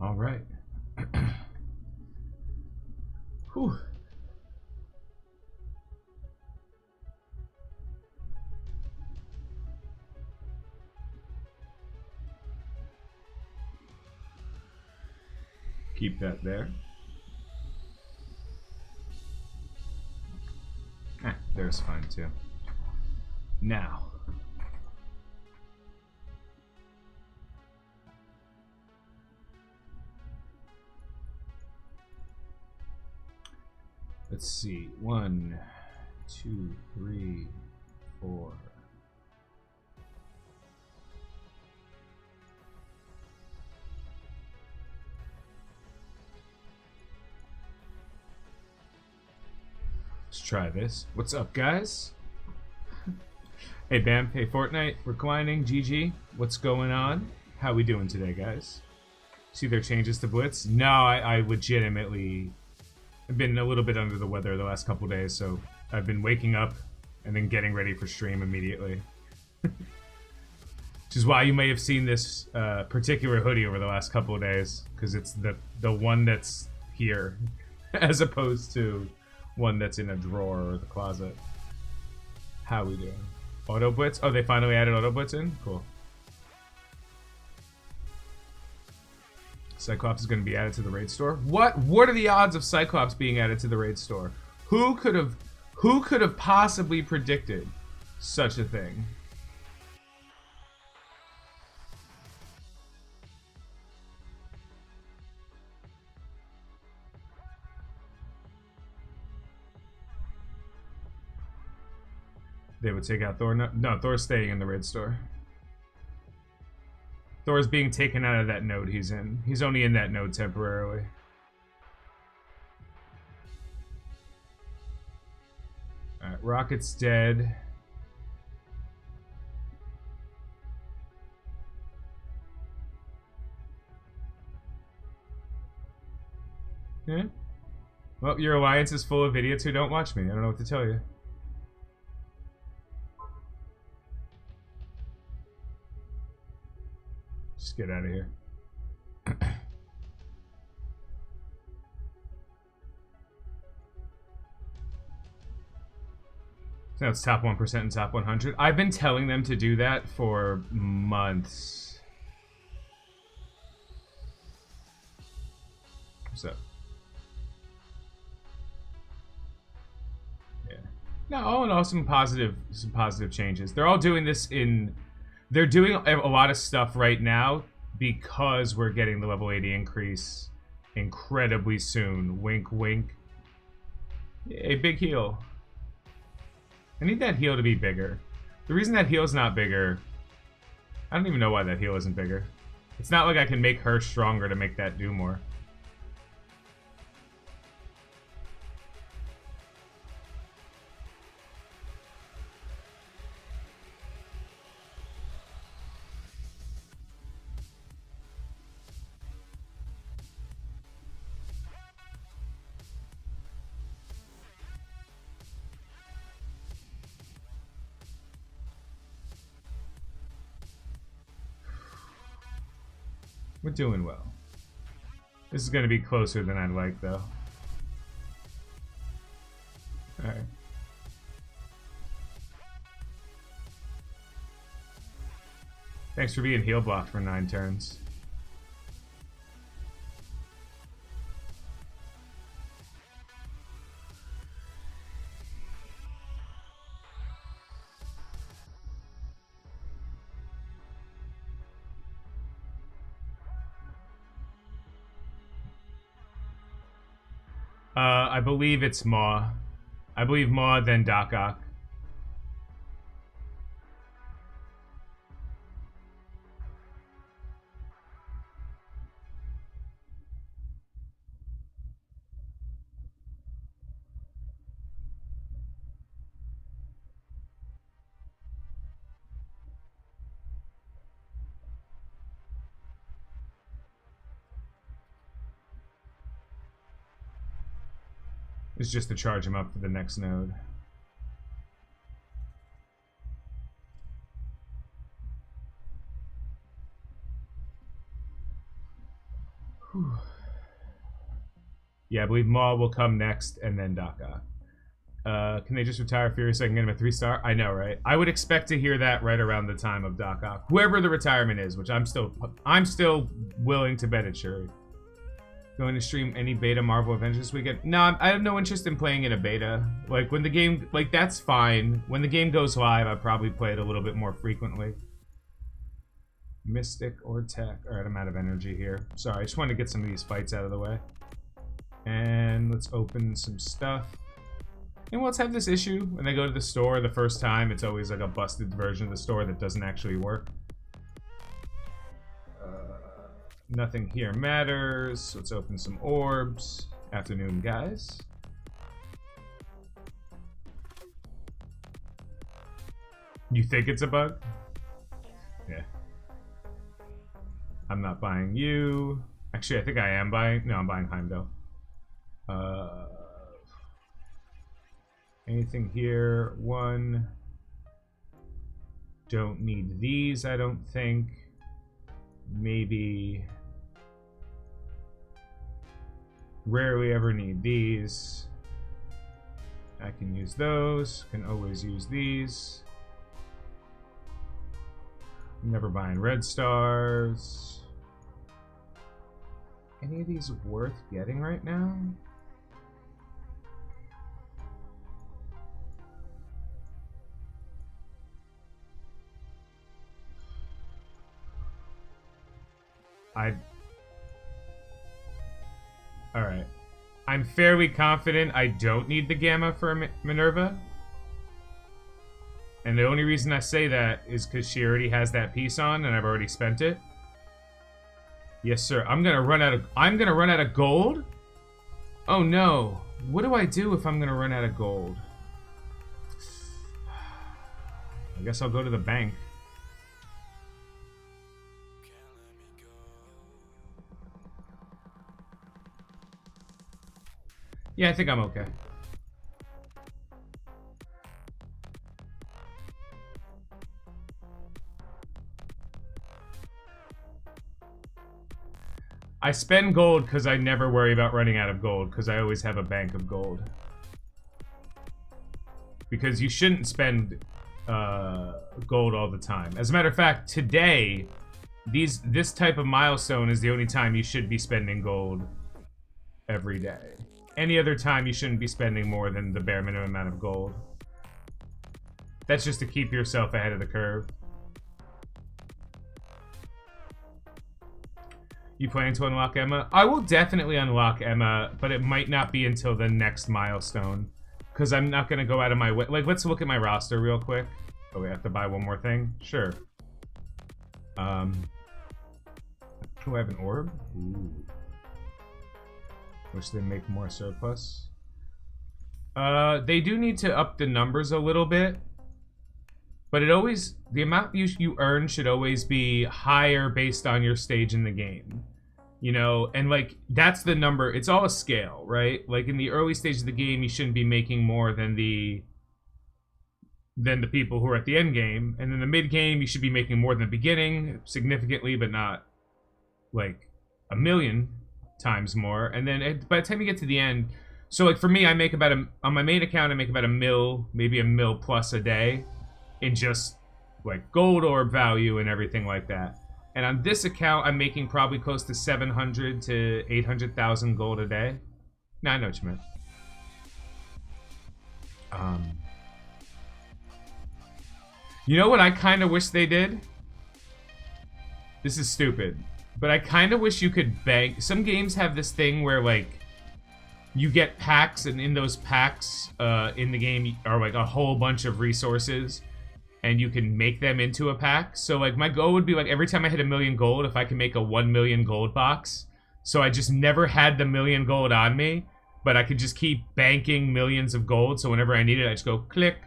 All right. Whew. Keep that there. There's fine too. Now. Let's see. 1, 2, 3, 4. Let's try this. What's up, guys? Hey, Bam. Hey, Fortnite. Reclining. GG. What's going on? How we doing today, guys? See their changes to Blitz? No, I legitimately... I've been a little bit under the weather the last couple days, so I've been waking up and then getting ready for stream immediately. Which is why you may have seen this particular hoodie over the last couple of days, because it's the one that's here, as opposed to one that's in a drawer or the closet. How we doing? Auto Blitz? Oh, they finally added Auto Blitz in? Cool. Cyclops is going to be added to the raid store. What are the odds of Cyclops being added to the raid store? Who could have possibly predicted such a thing? They would take out Thor. No, Thor's staying in the raid store. Thor's being taken out of that node he's in. He's only in that node temporarily. Alright, Rocket's dead. Yeah? Well, your alliance is full of idiots who don't watch me. I don't know what to tell you. Just get out of here. So now it's top 1% and top 100. I've been telling them to do that for months. What's up? Yeah. No, all in all, some positive changes. They're all doing this in... They're doing a lot of stuff right now because we're getting the level 80 increase incredibly soon. Wink, wink. A big heal. I need that heal to be bigger. The reason that heal's not bigger... I don't even know why that heal isn't bigger. It's not like I can make her stronger to make that do more. We're doing well. This is going to be closer than I'd like, though. Alright. Thanks for being heal blocked for 9 turns. I believe it's Maw. I believe Maw, then Doc Ock. It's just to charge him up for the next node. Yeah, I believe Maul will come next, and then Daka. Can they just retire Fury so I can get him a 3-star? I know, right? I would expect to hear that right around the time of Daka. Whoever the retirement is, which I'm still willing to bet it's Shuri. Going to stream any beta Marvel Avengers this weekend? No, I have no interest in playing in a beta. Like, when the game... Like, that's fine. When the game goes live, I'll probably play it a little bit more frequently. Mystic or Tech. Alright, I'm out of energy here. Sorry, I just wanted to get some of these fights out of the way. And let's open some stuff. And let's have this issue. When they go to the store the first time, it's always like a busted version of the store that doesn't actually work. Nothing here matters. Let's open some orbs. Afternoon, guys. You think it's a bug? Yeah. I'm not buying you. Actually, I think I am buying... No, I'm buying Heimdall. Anything here? One. Don't need these, I don't think. Maybe... Rarely ever need these. I can use those. Can always use these. Never buying red stars. Any of these worth getting right now? Alright. I'm fairly confident I don't need the Gamma for Minerva. And the only reason I say that is because she already has that piece on and I've already spent it. Yes, sir. I'm gonna run out of gold? Oh no. What do I do if I'm gonna run out of gold? I guess I'll go to the bank. Yeah, I think I'm okay. I spend gold because I never worry about running out of gold because I always have a bank of gold. Because you shouldn't spend gold all the time. As a matter of fact, today, this type of milestone is the only time you should be spending gold every day. Any other time, you shouldn't be spending more than the bare minimum amount of gold. That's just to keep yourself ahead of the curve. You plan to unlock Emma? I will definitely unlock Emma, but it might not be until the next milestone. Because I'm not going to go out of my way. Like, let's look at my roster real quick. Oh, we have to buy one more thing? Sure. Do I have an orb? Ooh. Wish they make more surplus. They do need to up the numbers a little bit. But it always... The amount you earn should always be higher based on your stage in the game. You know? And, like, that's the number. It's all a scale, right? Like, in the early stage of the game, you shouldn't be making more than the people who are at the end game. And in the mid game, you should be making more than the beginning. Significantly, but not, like, a million times more. And then by the time you get to the end... So, like, for me, I make about on my main account, I make about $1 mil, maybe $1 mil plus a day. In just, like, gold orb value and everything like that. And on this account, I'm making probably close to 700 to 800,000 gold a day. Nah, I know what you meant. You know what I kind of wish they did? This is stupid. But I kind of wish you could bank... Some games have this thing where, like, you get packs, and in those packs in the game are, like, a whole bunch of resources. And you can make them into a pack. So, like, my goal would be, like, every time I hit 1 million gold, if I can make a 1 million gold box. So I just never had the 1 million gold on me. But I could just keep banking millions of gold. So whenever I need it, I just go click.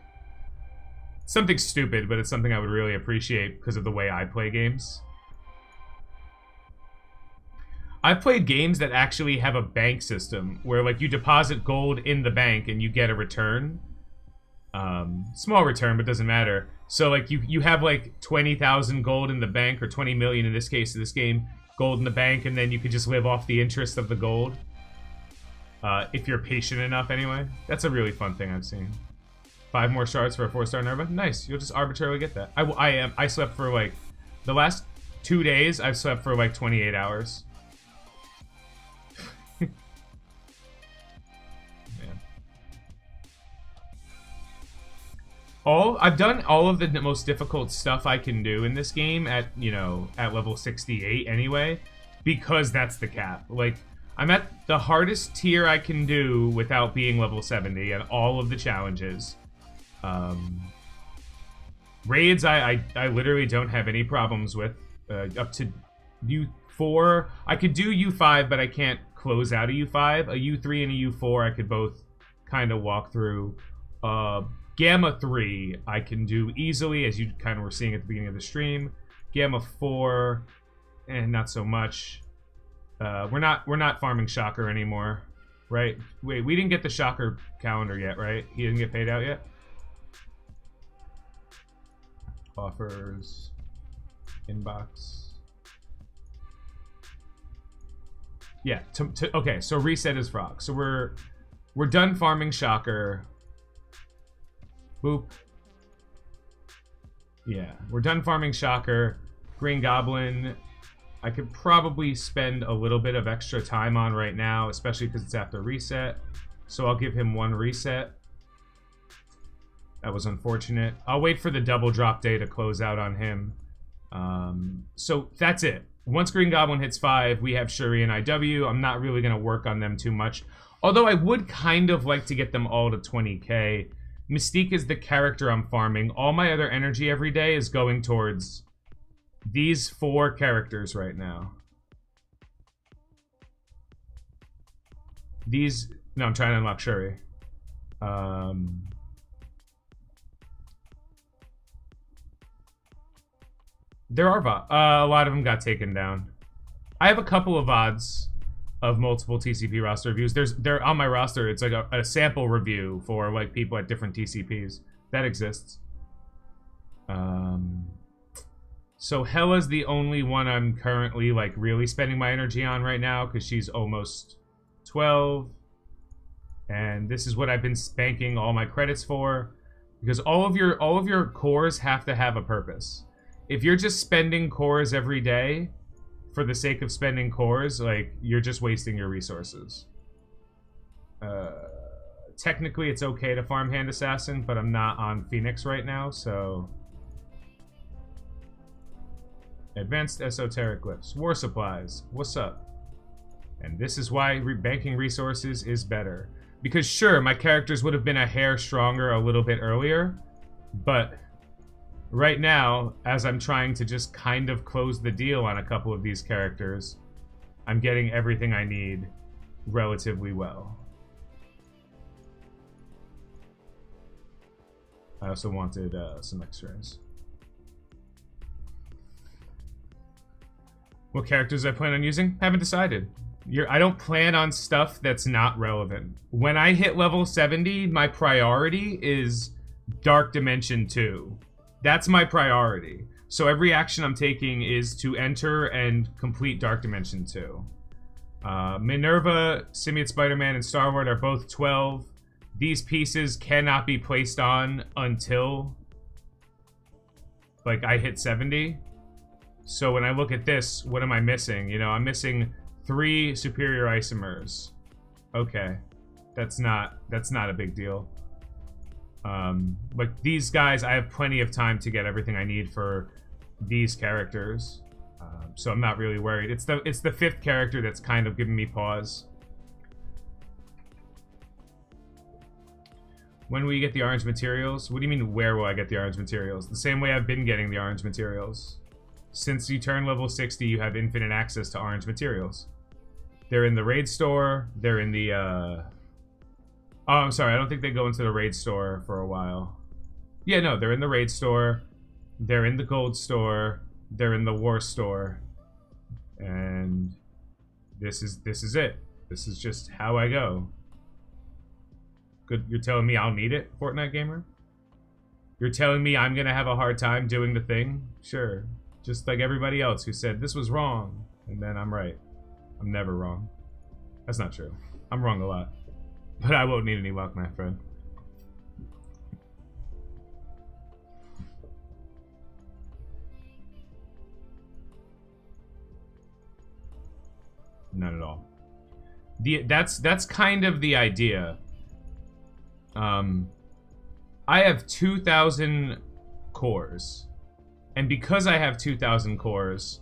Something stupid, but it's something I would really appreciate because of the way I play games. I've played games that actually have a bank system. Where, like, you deposit gold in the bank and you get a return. Small return, but doesn't matter. So, like, you have, like, 20,000 gold in the bank, or 20 million in this case of this game, gold in the bank, and then you could just live off the interest of the gold. If you're patient enough, anyway. That's a really fun thing I've seen. 5 more shards for a 4-star Nerva. Nice. You'll just arbitrarily get that. I slept for like the last 2 days. I've slept for like 28 hours. I've done all of the most difficult stuff I can do in this game at, you know, at level 68 anyway, because that's the cap. Like, I'm at the hardest tier I can do without being level 70 and all of the challenges. Raids, I literally don't have any problems with. Up to U4. I could do U5, but I can't close out a U5. A U3 and a U4 I could both kind of walk through. Gamma 3 I can do easily, as you kind of were seeing at the beginning of the stream. Gamma 4, not so much. We're not farming Shocker anymore, right? Wait, we didn't get the Shocker calendar yet, right? He didn't get paid out yet? Offers. Inbox. Yeah, okay, so reset is frog. So we're done farming Shocker. Boop. Yeah, we're done farming Shocker. Green Goblin, I could probably spend a little bit of extra time on right now, especially because it's after reset. So I'll give him 1 reset. That was unfortunate. I'll wait for the double drop day to close out on him. So that's it. Once Green Goblin hits 5, we have Shuri and IW. I'm not really going to work on them too much. Although I would kind of like to get them all to 20k. Mystique is the character I'm farming. All my other energy every day is going towards these 4 characters right now. No, I'm trying to unlock Shuri. There are a lot of them got taken down. I have a couple of VODs of multiple TCP roster reviews. They're on my roster. It's like a sample review for like people at different TCPs. That exists. So Hella's the only one I'm currently like really spending my energy on right now because she's almost 12. And this is what I've been spanking all my credits for, because all of your cores have to have a purpose. If you're just spending cores every day for the sake of spending cores, like, you're just wasting your resources. Technically, it's okay to farm Hand Assassin, but I'm not on Phoenix right now, so... Advanced Esoteric Glyphs. War Supplies. What's up? And this is why banking resources is better. Because sure, my characters would have been a hair stronger a little bit earlier, but... right now, as I'm trying to just kind of close the deal on a couple of these characters, I'm getting everything I need relatively well. I also wanted some extras. What characters I plan on using? Haven't decided. I don't plan on stuff that's not relevant. When I hit level 70, my priority is Dark Dimension 2. That's my priority. So every action I'm taking is to enter and complete Dark Dimension 2. Minerva, Simian Spider-Man, and Star-Lord are both 12. These pieces cannot be placed on until, like, I hit 70. So when I look at this, what am I missing? You know, I'm missing 3 superior isomers. Okay. That's not a big deal. Like, these guys, I have plenty of time to get everything I need for these characters, so I'm not really worried. It's the 5th character that's kind of giving me pause. When will you get the orange materials? What do you mean, where will I get the orange materials? The same way I've been getting the orange materials. Since you turn level 60, you have infinite access to orange materials. They're in the raid store, they're in the, oh, I'm sorry, I don't think they go into the raid store for a while. Yeah, no, they're in the raid store, they're in the gold store, they're in the war store. And this is it. This is just how I go. Good, you're telling me I'll need it, Fortnite gamer? You're telling me I'm gonna have a hard time doing the thing? Sure. Just like everybody else who said this was wrong, and then I'm right. I'm never wrong. That's not true. I'm wrong a lot. But I won't need any luck, my friend. Not at all. That's kind of the idea. I have 2,000 cores. And because I have 2,000 cores,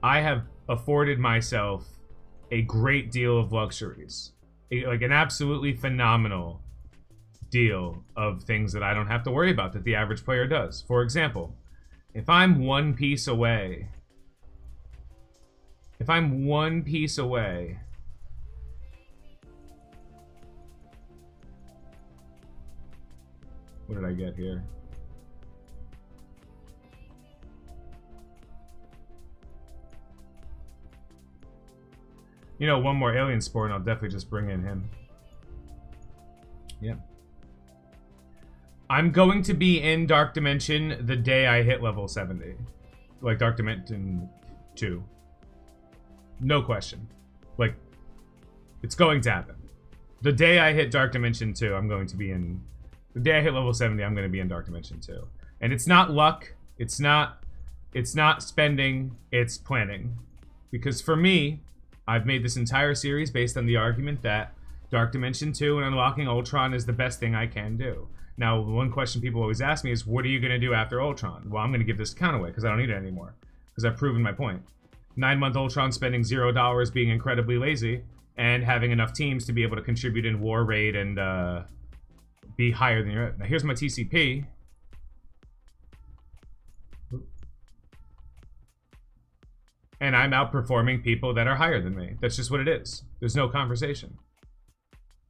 I have afforded myself a great deal of luxuries. Like an absolutely phenomenal deal of things that I don't have to worry about that the average player does. For example, if I'm one piece away... What did I get here? You know, one more alien spore and I'll definitely just bring in him. Yep. I'm going to be in Dark Dimension the day I hit level 70. Like Dark Dimension 2. No question. Like, it's going to happen. The day I hit Dark Dimension 2, I'm going to be in... The day I hit level 70, I'm going to be in Dark Dimension 2. And it's not luck. It's not spending. It's planning. Because for me, I've made this entire series based on the argument that Dark Dimension 2 and unlocking Ultron is the best thing I can do. Now, one question people always ask me is, what are you going to do after Ultron? Well, I'm going to give this account away because I don't need it anymore. Because I've proven my point. 9-month Ultron spending $0, being incredibly lazy, and having enough teams to be able to contribute in War Raid and be higher than your... Now, here's my TCP. And I'm outperforming people that are higher than me. That's just what it is. There's no conversation.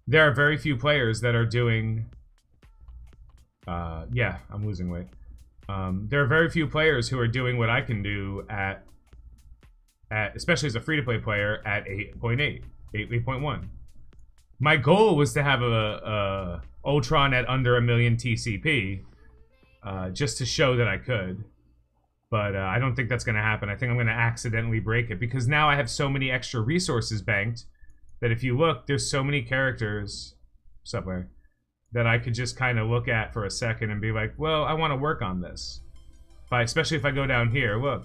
There are very few players that are doing... yeah, I'm losing weight. There are very few players who are doing what I can do at especially as a free-to-play player, at 8.8, 8.1. My goal was to have a Ultron at under 1 million TCP, just to show that I could. But I don't think that's going to happen. I think I'm going to accidentally break it, because now I have so many extra resources banked that if you look, there's so many characters, somewhere, that I could just kind of look at for a second and be like, well, I want to work on this. Especially if I go down here, look.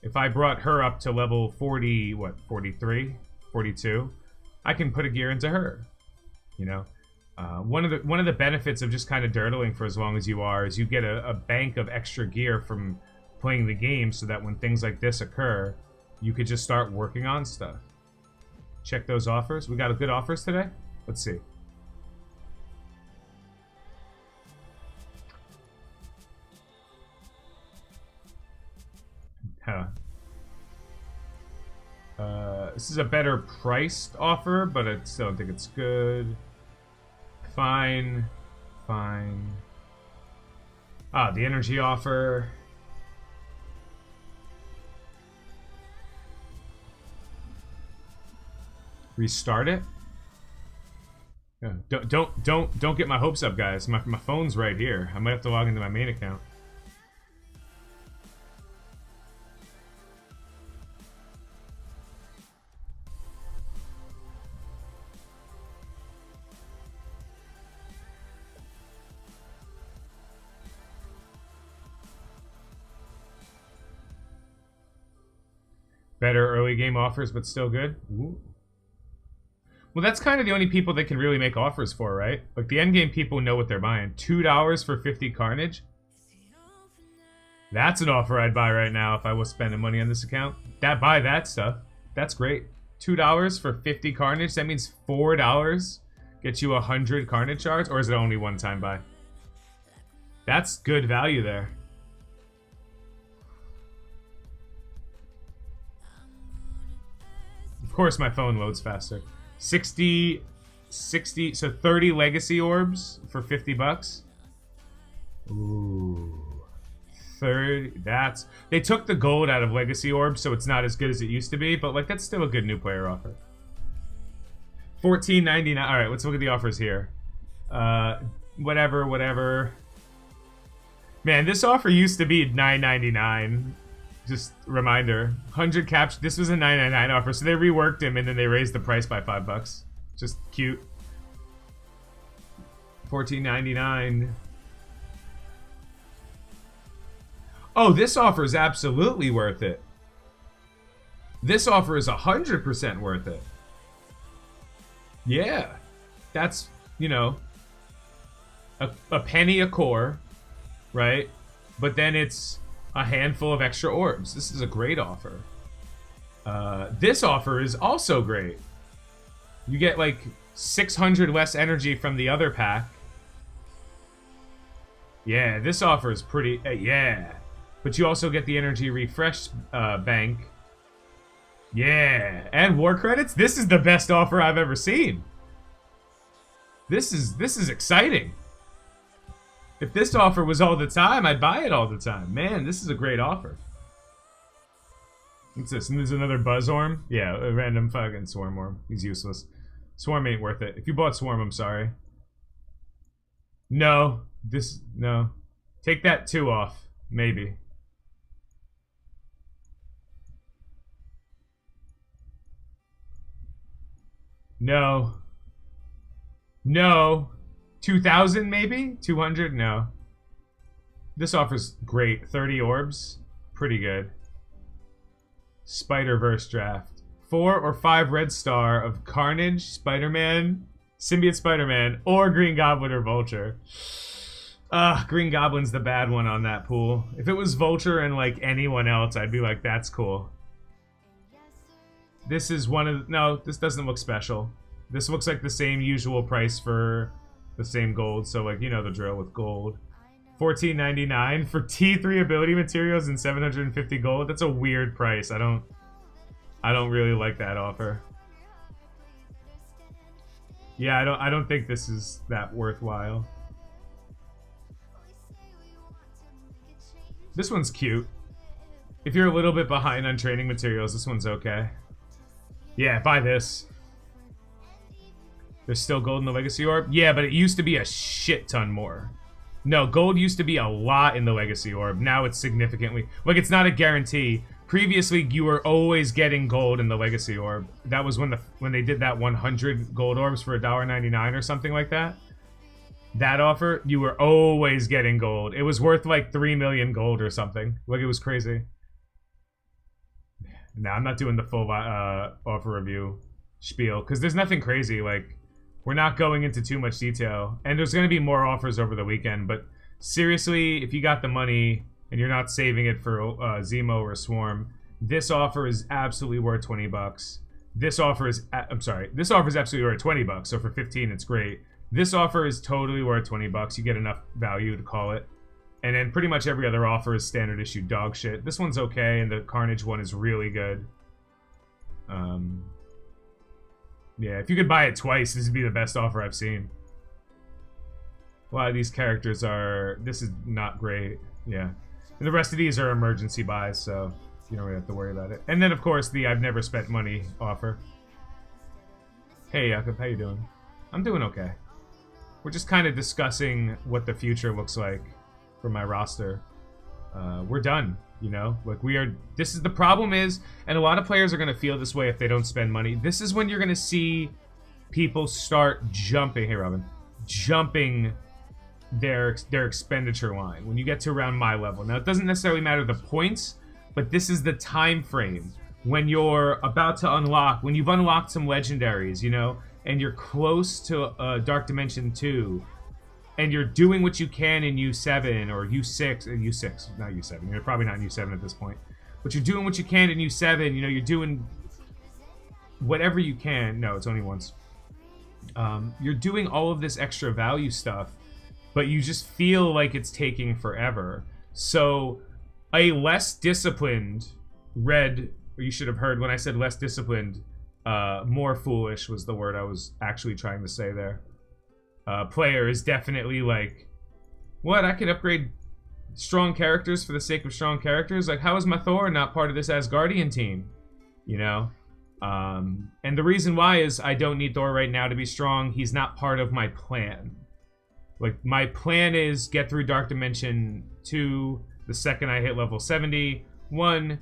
If I brought her up to level 40, what, 43, 42, I can put a gear into her. You know, one of the benefits of just kind of dirtling for as long as you are is you get a bank of extra gear from playing the game, so that when things like this occur, you could just start working on stuff. Check those offers. We got good offers today. Let's see. This is a better priced offer, but I still don't think it's good. Fine. Fine. Ah, the energy offer. Restart it? Yeah, don't get my hopes up, guys. My phone's right here. I might have to log into my main account. Better early game offers, but still good. Ooh. Well, that's kind of the only people that can really make offers for, right? Like, the endgame people know what they're buying. $2 for 50 Carnage? That's an offer I'd buy right now if I was spending money on this account. Buy that stuff. That's great. $2 for 50 Carnage? That means $4 gets you 100 Carnage shards? Or is it only one-time buy? That's good value there. Of course my phone loads faster. 60, so 30 legacy orbs for 50 bucks. Ooh. 30, they took the gold out of legacy orbs, so it's not as good as it used to be, but like, that's still a good new player offer. $14.99. All right, let's look at the offers here. Whatever. Man, this offer used to be $9.99. Just reminder, 100 caps. This was a $9.99 offer, so they reworked him and then they raised the price by $5. Just cute. $14.99. Oh, this offer is absolutely worth it. This offer is 100% worth it. Yeah. That's, you know, a penny a core, right? But then it's a handful of extra orbs. This is a great offer. This offer is also great. You get like 600 less energy from the other pack. Yeah, this offer is pretty... yeah. But you also get the energy refresh bank. Yeah. And war credits? This is the best offer I've ever seen. This is exciting. If this offer was all the time, I'd buy it all the time. Man, this is a great offer. What's this? And there's another buzz orm? Yeah, a random fucking swarm orm. He's useless. Swarm ain't worth it. If you bought Swarm, I'm sorry. No. No. Take that 2 off. Maybe. No. No. 2,000 maybe? 200? No. This offer's great. 30 orbs. Pretty good. Spider-Verse draft. 4 or 5 red star of Carnage, Spider-Man, Symbiote Spider-Man, or Green Goblin or Vulture. Green Goblin's the bad one on that pool. If it was Vulture and like anyone else, I'd be like, that's cool. This is one of... No, this doesn't look special. This looks like the same usual price for the same gold. So like, you know the drill with gold. $14.99 for T3 ability materials and 750 gold. That's a weird price. I don't really like that offer. Yeah, I don't think this is that worthwhile. This one's cute. If you're a little bit behind on training materials, this one's okay. Yeah, buy this. There's still gold in the Legacy Orb? Yeah, but it used to be a shit ton more. No, gold used to be a lot in the Legacy Orb. Now it's significantly... Like, it's not a guarantee. Previously, you were always getting gold in the Legacy Orb. That was when they did that 100 gold orbs for $1.99 or something like that. That offer, you were always getting gold. It was worth like 3 million gold or something. Like, it was crazy. Nah, I'm not doing the full offer review spiel, because there's nothing crazy. Like, we're not going into too much detail. And there's going to be more offers over the weekend, but seriously, if you got the money and you're not saving it for Zemo or Swarm, this offer is absolutely worth 20 bucks. This offer is, this offer is absolutely worth 20 bucks, so for 15 it's great. This offer is totally worth 20 bucks. You get enough value to call it. And then pretty much every other offer is standard issue dog shit. This one's okay, and the Carnage one is really good. Yeah, if you could buy it twice, this would be the best offer I've seen. A lot of these characters are... This is not great. Yeah. And the rest of these are emergency buys, so you don't really have to worry about it. And then, of course, the I've never spent money offer. Hey, Jakob, how you doing? I'm doing okay. We're just kind of discussing what the future looks like for my roster. We're done, you know? Like, we are... This is... The problem is, and a lot of players are going to feel this way if they don't spend money, this is when you're going to see people start jumping... Hey, Robin. Jumping their expenditure line when you get to around my level. Now, it doesn't necessarily matter the points, but this is the time frame when you're about to unlock, when you've unlocked some legendaries, you know, and you're close to Dark Dimension 2, and you're doing what you can in U7 or U6, U6, not U7, you're probably not in U7 at this point, but you're doing what you can in U7, you know, you're doing whatever you can. No, it's only once. You're doing all of this extra value stuff, but you just feel like it's taking forever. So a less disciplined red, or you should have heard when I said less disciplined, more foolish was the word I was actually trying to say there. Player is definitely like, what, I could upgrade strong characters for the sake of strong characters? Like, how is my Thor not part of this Asgardian team? You know? And the reason why is I don't need Thor right now to be strong. He's not part of my plan. Like, my plan is get through Dark Dimension 2 the second I hit level 70. 1,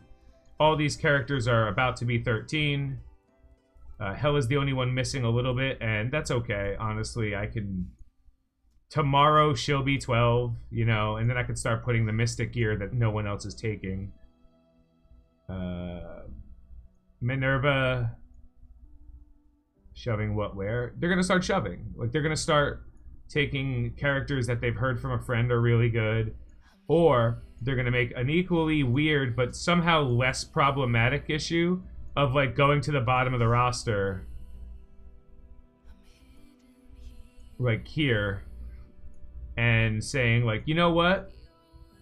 all these characters are about to be 13. Hell is the only one missing a little bit, and that's okay. Honestly, I can... Tomorrow she'll be 12, you know, and then I could start putting the Mystic gear that no one else is taking. Minerva... Shoving what where? They're going to start shoving. Like, they're going to start taking characters that they've heard from a friend are really good. Or they're going to make an equally weird but somehow less problematic issue of, like, going to the bottom of the roster. Like, here. And saying, like, you know what?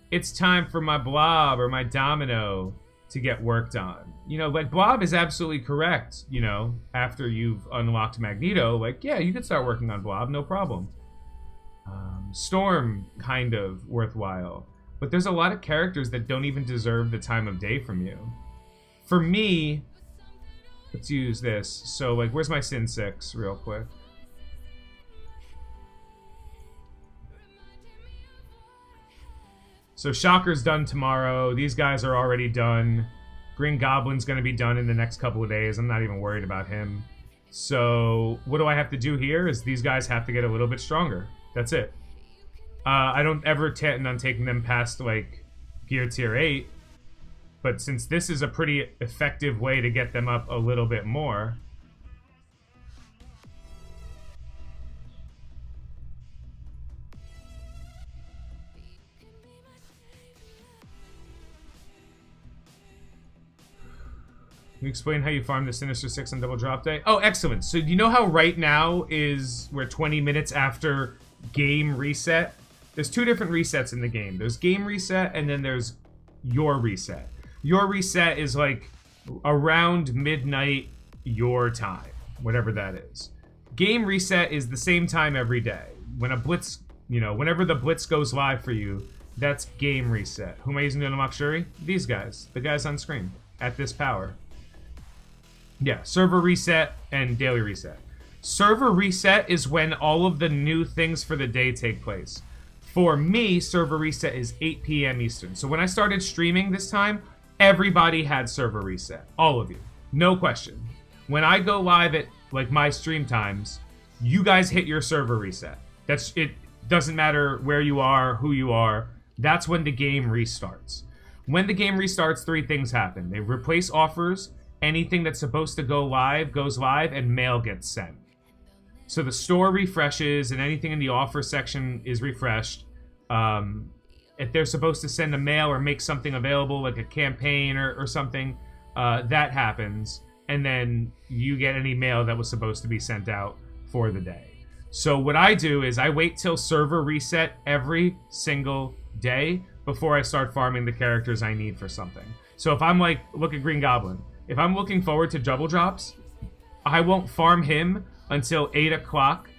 It's time for my blob or my domino to get worked on. You know, like, Blob is absolutely correct, you know, after you've unlocked Magneto. Like, yeah, you could start working on Blob, no problem. Storm, kind of worthwhile. But there's a lot of characters that don't even deserve the time of day from you. For me, let's use this. So, like, where's my Sin 6 real quick? So Shocker's done tomorrow. These guys are already done. Green Goblin's going to be done in the next couple of days. I'm not even worried about him. So what do I have to do here is these guys have to get a little bit stronger. That's it. I don't ever intend on taking them past, like, Gear Tier 8. But since this is a pretty effective way to get them up a little bit more... Can you explain how you farm the Sinister 6 on Double Drop Day? Oh, excellent. So you know how right now we're 20 minutes after game reset? There's two different resets in the game. There's game reset and then there's your reset. Your reset is like around midnight your time, whatever that is. Game reset is the same time every day. When a Blitz, you know, whenever the Blitz goes live for you, that's game reset. Who am I using to unlock Shuri? These guys. The guys on screen. At this power. Yeah, server reset and daily reset. Server reset is when all of the new things for the day take place. For me, server reset is 8 p.m. Eastern. So when I started streaming this time, everybody had server reset. All of you. No question. When I go live at, like, my stream times, you guys hit your server reset. It doesn't matter where you are, who you are. That's when the game restarts. When the game restarts, three things happen. They replace offers. Anything that's supposed to go live goes live, and mail gets sent. So the store refreshes, and anything in the offer section is refreshed. If they're supposed to send a mail or make something available, like a campaign or something, that happens. And then you get any mail that was supposed to be sent out for the day. So what I do is I wait till server reset every single day before I start farming the characters I need for something. So if I'm like, look at Green Goblin. If I'm looking forward to double drops, I won't farm him until 8 o'clock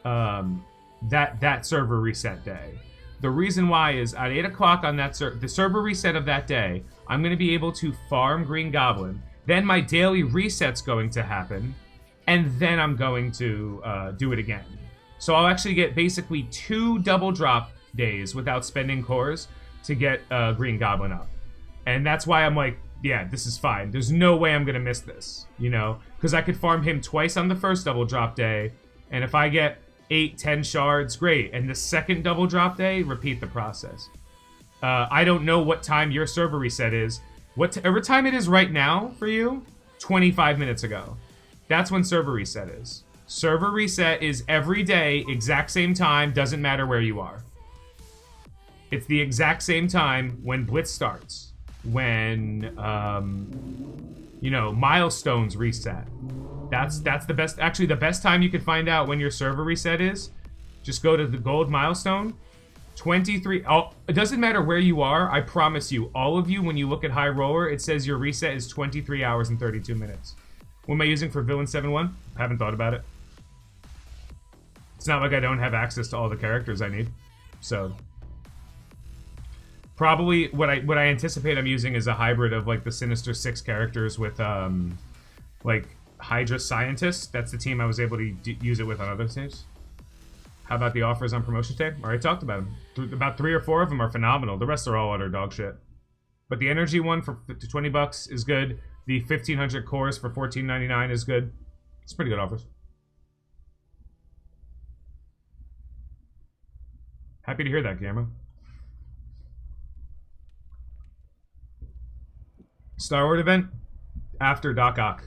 that server reset day. The reason why is at 8 o'clock on the server reset of that day, I'm going to be able to farm Green Goblin. Then my daily reset's going to happen, and then I'm going to do it again. So I'll actually get basically 2 double drop days without spending cores to get Green Goblin up. And that's why I'm like, yeah, this is fine. There's no way I'm going to miss this, you know? Because I could farm him twice on the first double drop day, and if I get 8, 10 shards, great. And the second double drop day, repeat the process. I don't know what time your server reset is. Whatever time it is right now for you, 25 minutes ago. That's when server reset is. Server reset is every day, exact same time, doesn't matter where you are. It's the exact same time when Blitz starts. When, you know, milestones reset. That's the best, actually the best time you can find out when your server reset is. Just go to the gold milestone. 23, it doesn't matter where you are, I promise you, all of you, when you look at High Roller, it says your reset is 23 hours and 32 minutes. What am I using for Villain 7-1? I haven't thought about it. It's not like I don't have access to all the characters I need. So... probably what I anticipate I'm using is a hybrid of like the Sinister 6 characters with like Hydra Scientists. That's the team I was able to use it with on other teams. How about the offers on promotion day? Already talked about them. About 3 or 4 of them are phenomenal. The rest are all utter dog shit. But the energy one for $20 is good. The 1500 cores for $14.99 is good. It's pretty good offers. Happy to hear that, Gamma. Star Wars event after Doc Ock.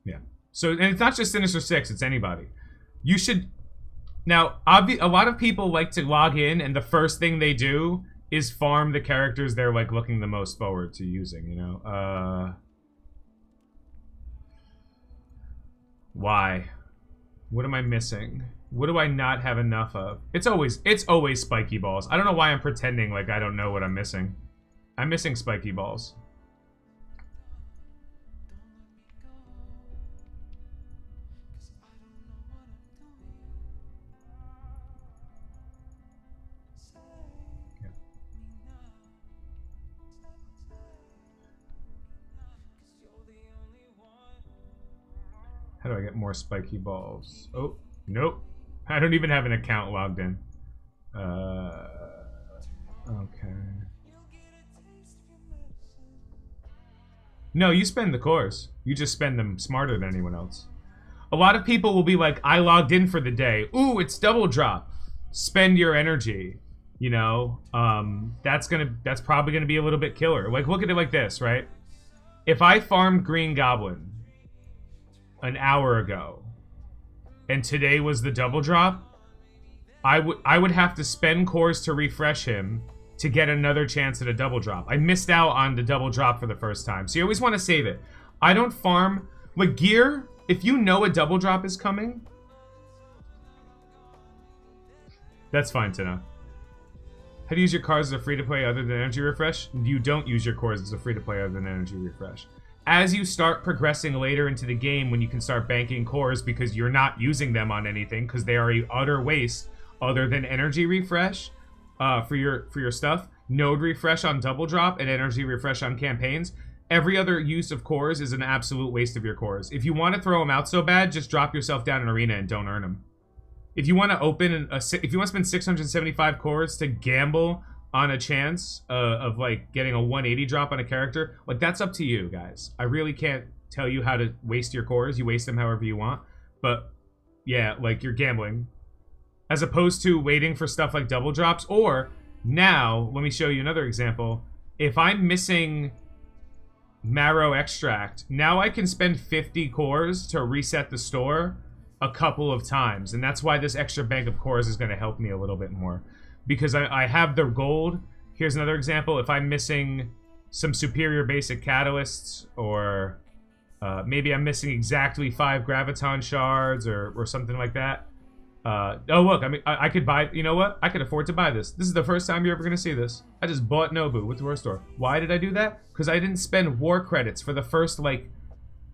Yeah. So, and it's not just Sinister Six, it's anybody. You should... Now, a lot of people like to log in, and the first thing they do is farm the characters they're, like, looking the most forward to using, you know? Why? What am I missing? What do I not have enough of? It's always spiky balls. I don't know why I'm pretending like I don't know what I'm missing. I'm missing spiky balls. How do I get more spiky balls? Oh, nope. I don't even have an account logged in. Okay. No, you spend the cores. You just spend them smarter than anyone else. A lot of people will be like, I logged in for the day. Ooh, it's double drop. Spend your energy. You know, that's probably gonna be a little bit killer. Like, look at it like this, right? If I farmed Green Goblin an hour ago, and today was the double drop, I would have to spend cores to refresh him to get another chance at a double drop. I missed out on the double drop for the first time. So you always want to save it. I don't farm... Like, gear, if you know a double drop is coming... That's fine to know. How to use your cards as a free-to-play other than energy refresh? You don't use your cores as a free-to-play other than energy refresh. As you start progressing later into the game, when you can start banking cores because you're not using them on anything because they are a utter waste other than energy refresh for your stuff, node refresh on double drop, and energy refresh on campaigns, every other use of cores is an absolute waste of your cores. If you want to throw them out so bad, just drop yourself down in arena and don't earn them. If you want to if you want to spend 675 cores to gamble on a chance of like getting a 180 drop on a character, like, that's up to you guys. I really can't tell you how to waste your cores. You waste them however you want, but yeah, like, you're gambling as opposed to waiting for stuff like double drops. Or now, let me show you another example. If I'm missing marrow extract, now I can spend 50 cores to reset the store a couple of times, and that's why this extra bank of cores is going to help me a little bit more. Because I have the gold. Here's another example. If I'm missing some superior basic catalysts, or maybe I'm missing exactly 5 graviton shards or something like that. Oh, look, I mean, I could buy, you know what? I could afford to buy this. This is the first time you're ever going to see this. I just bought Nobu with the War Store. Why did I do that? Because I didn't spend war credits for the first, like,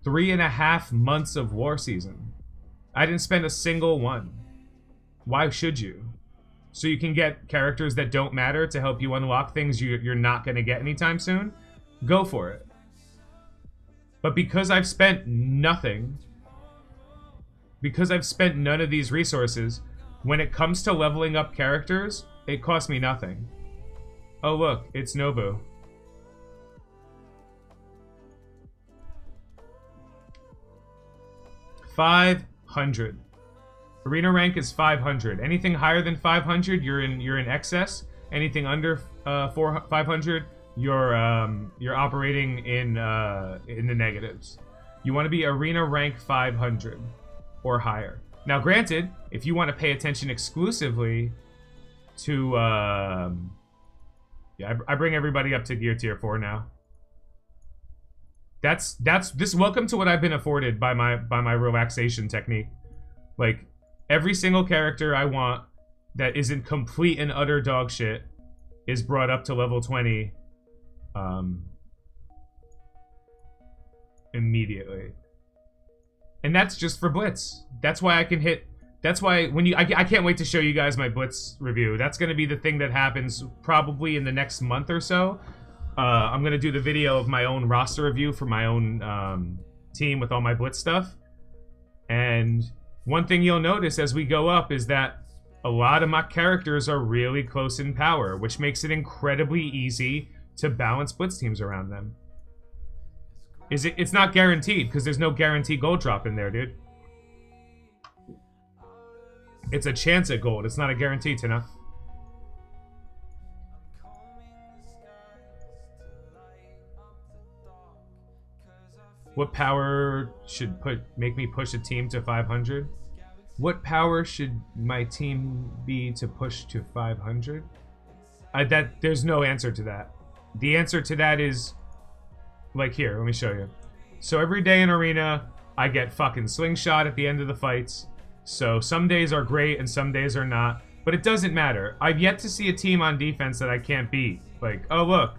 3.5 months of war season. I didn't spend a single one. Why should you? So you can get characters that don't matter to help you unlock things you're not going to get anytime soon? Go for it. But because I've spent nothing, because I've spent none of these resources, when it comes to leveling up characters, it costs me nothing. Oh look, it's Nobu. $500. Arena rank is 500. Anything higher than 500, you're in excess. Anything under 500, you're operating in the negatives. You want to be arena rank 500 or higher. Now, granted, if you want to pay attention exclusively to yeah, I bring everybody up to gear tier 4 now. That's this. Welcome to what I've been afforded by my relaxation technique. Like, every single character I want that isn't complete and utter dog shit is brought up to level 20 immediately. And that's just for Blitz. That's why I can hit... That's why when I can't wait to show you guys my Blitz review. That's going to be the thing that happens probably in the next month or so. I'm going to do the video of my own roster review for my own team with all my Blitz stuff. And one thing you'll notice as we go up is that a lot of my characters are really close in power, which makes it incredibly easy to balance Blitz teams around them. Is it? It's not guaranteed because there's no guaranteed gold drop in there, dude. It's a chance at gold. It's not a guarantee, Tina. What power should make me push a team to 500? What power should my team be to push to 500? There's no answer to that. The answer to that is, like, here, let me show you. So every day in Arena, I get fucking slingshot at the end of the fights. So some days are great and some days are not. But it doesn't matter. I've yet to see a team on defense that I can't beat. Like, oh look.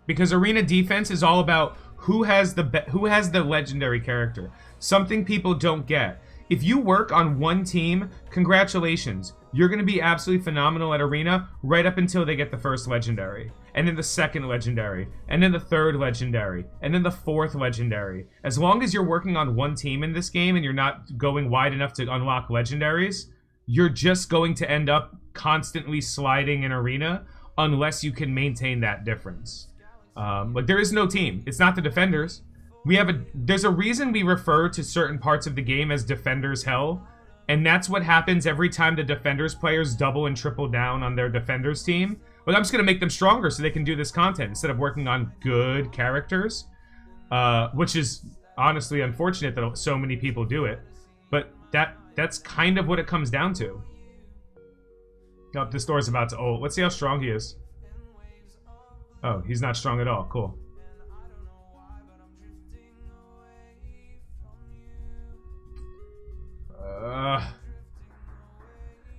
Because Arena defense is all about who has the legendary character. Something people don't get. If you work on one team, congratulations. You're going to be absolutely phenomenal at Arena right up until they get the first legendary. And then the second legendary. And then the third legendary. And then the fourth legendary. As long as you're working on one team in this game and you're not going wide enough to unlock legendaries, you're just going to end up constantly sliding in Arena unless you can maintain that difference. Like, there is no team. It's not the defenders. There's a reason we refer to certain parts of the game as defenders hell, and that's what happens every time the defenders players double and triple down on their defenders team. But I'm just gonna make them stronger so they can do this content instead of working on good characters, which is honestly unfortunate that so many people do it. But that's kind of what it comes down to. Oh, this door's about to ult. Let's see how strong he is. Oh, he's not strong at all. Cool.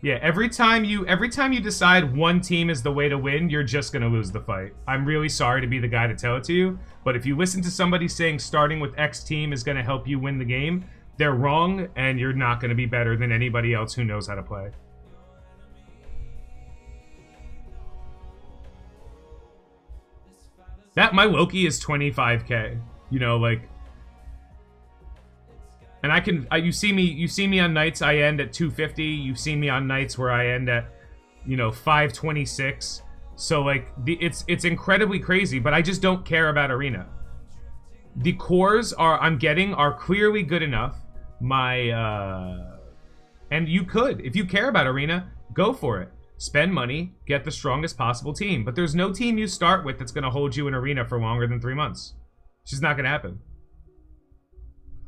Yeah, every time you decide one team is the way to win, you're just gonna lose the fight. I'm really sorry to be the guy to tell it to you, but if you listen to somebody saying starting with X team is gonna help you win the game, they're wrong, and you're not gonna be better than anybody else who knows how to play. My Loki is 25k. You know, like, and you see me on nights I end at 250. You've seen me on nights where I end at, 526. So like it's incredibly crazy, but I just don't care about Arena. The cores I'm getting are clearly good enough. And you could, if you care about Arena, go for it. Spend money, get the strongest possible team. But there's no team you start with that's going to hold you in Arena for longer than 3 months. It's just not going to happen.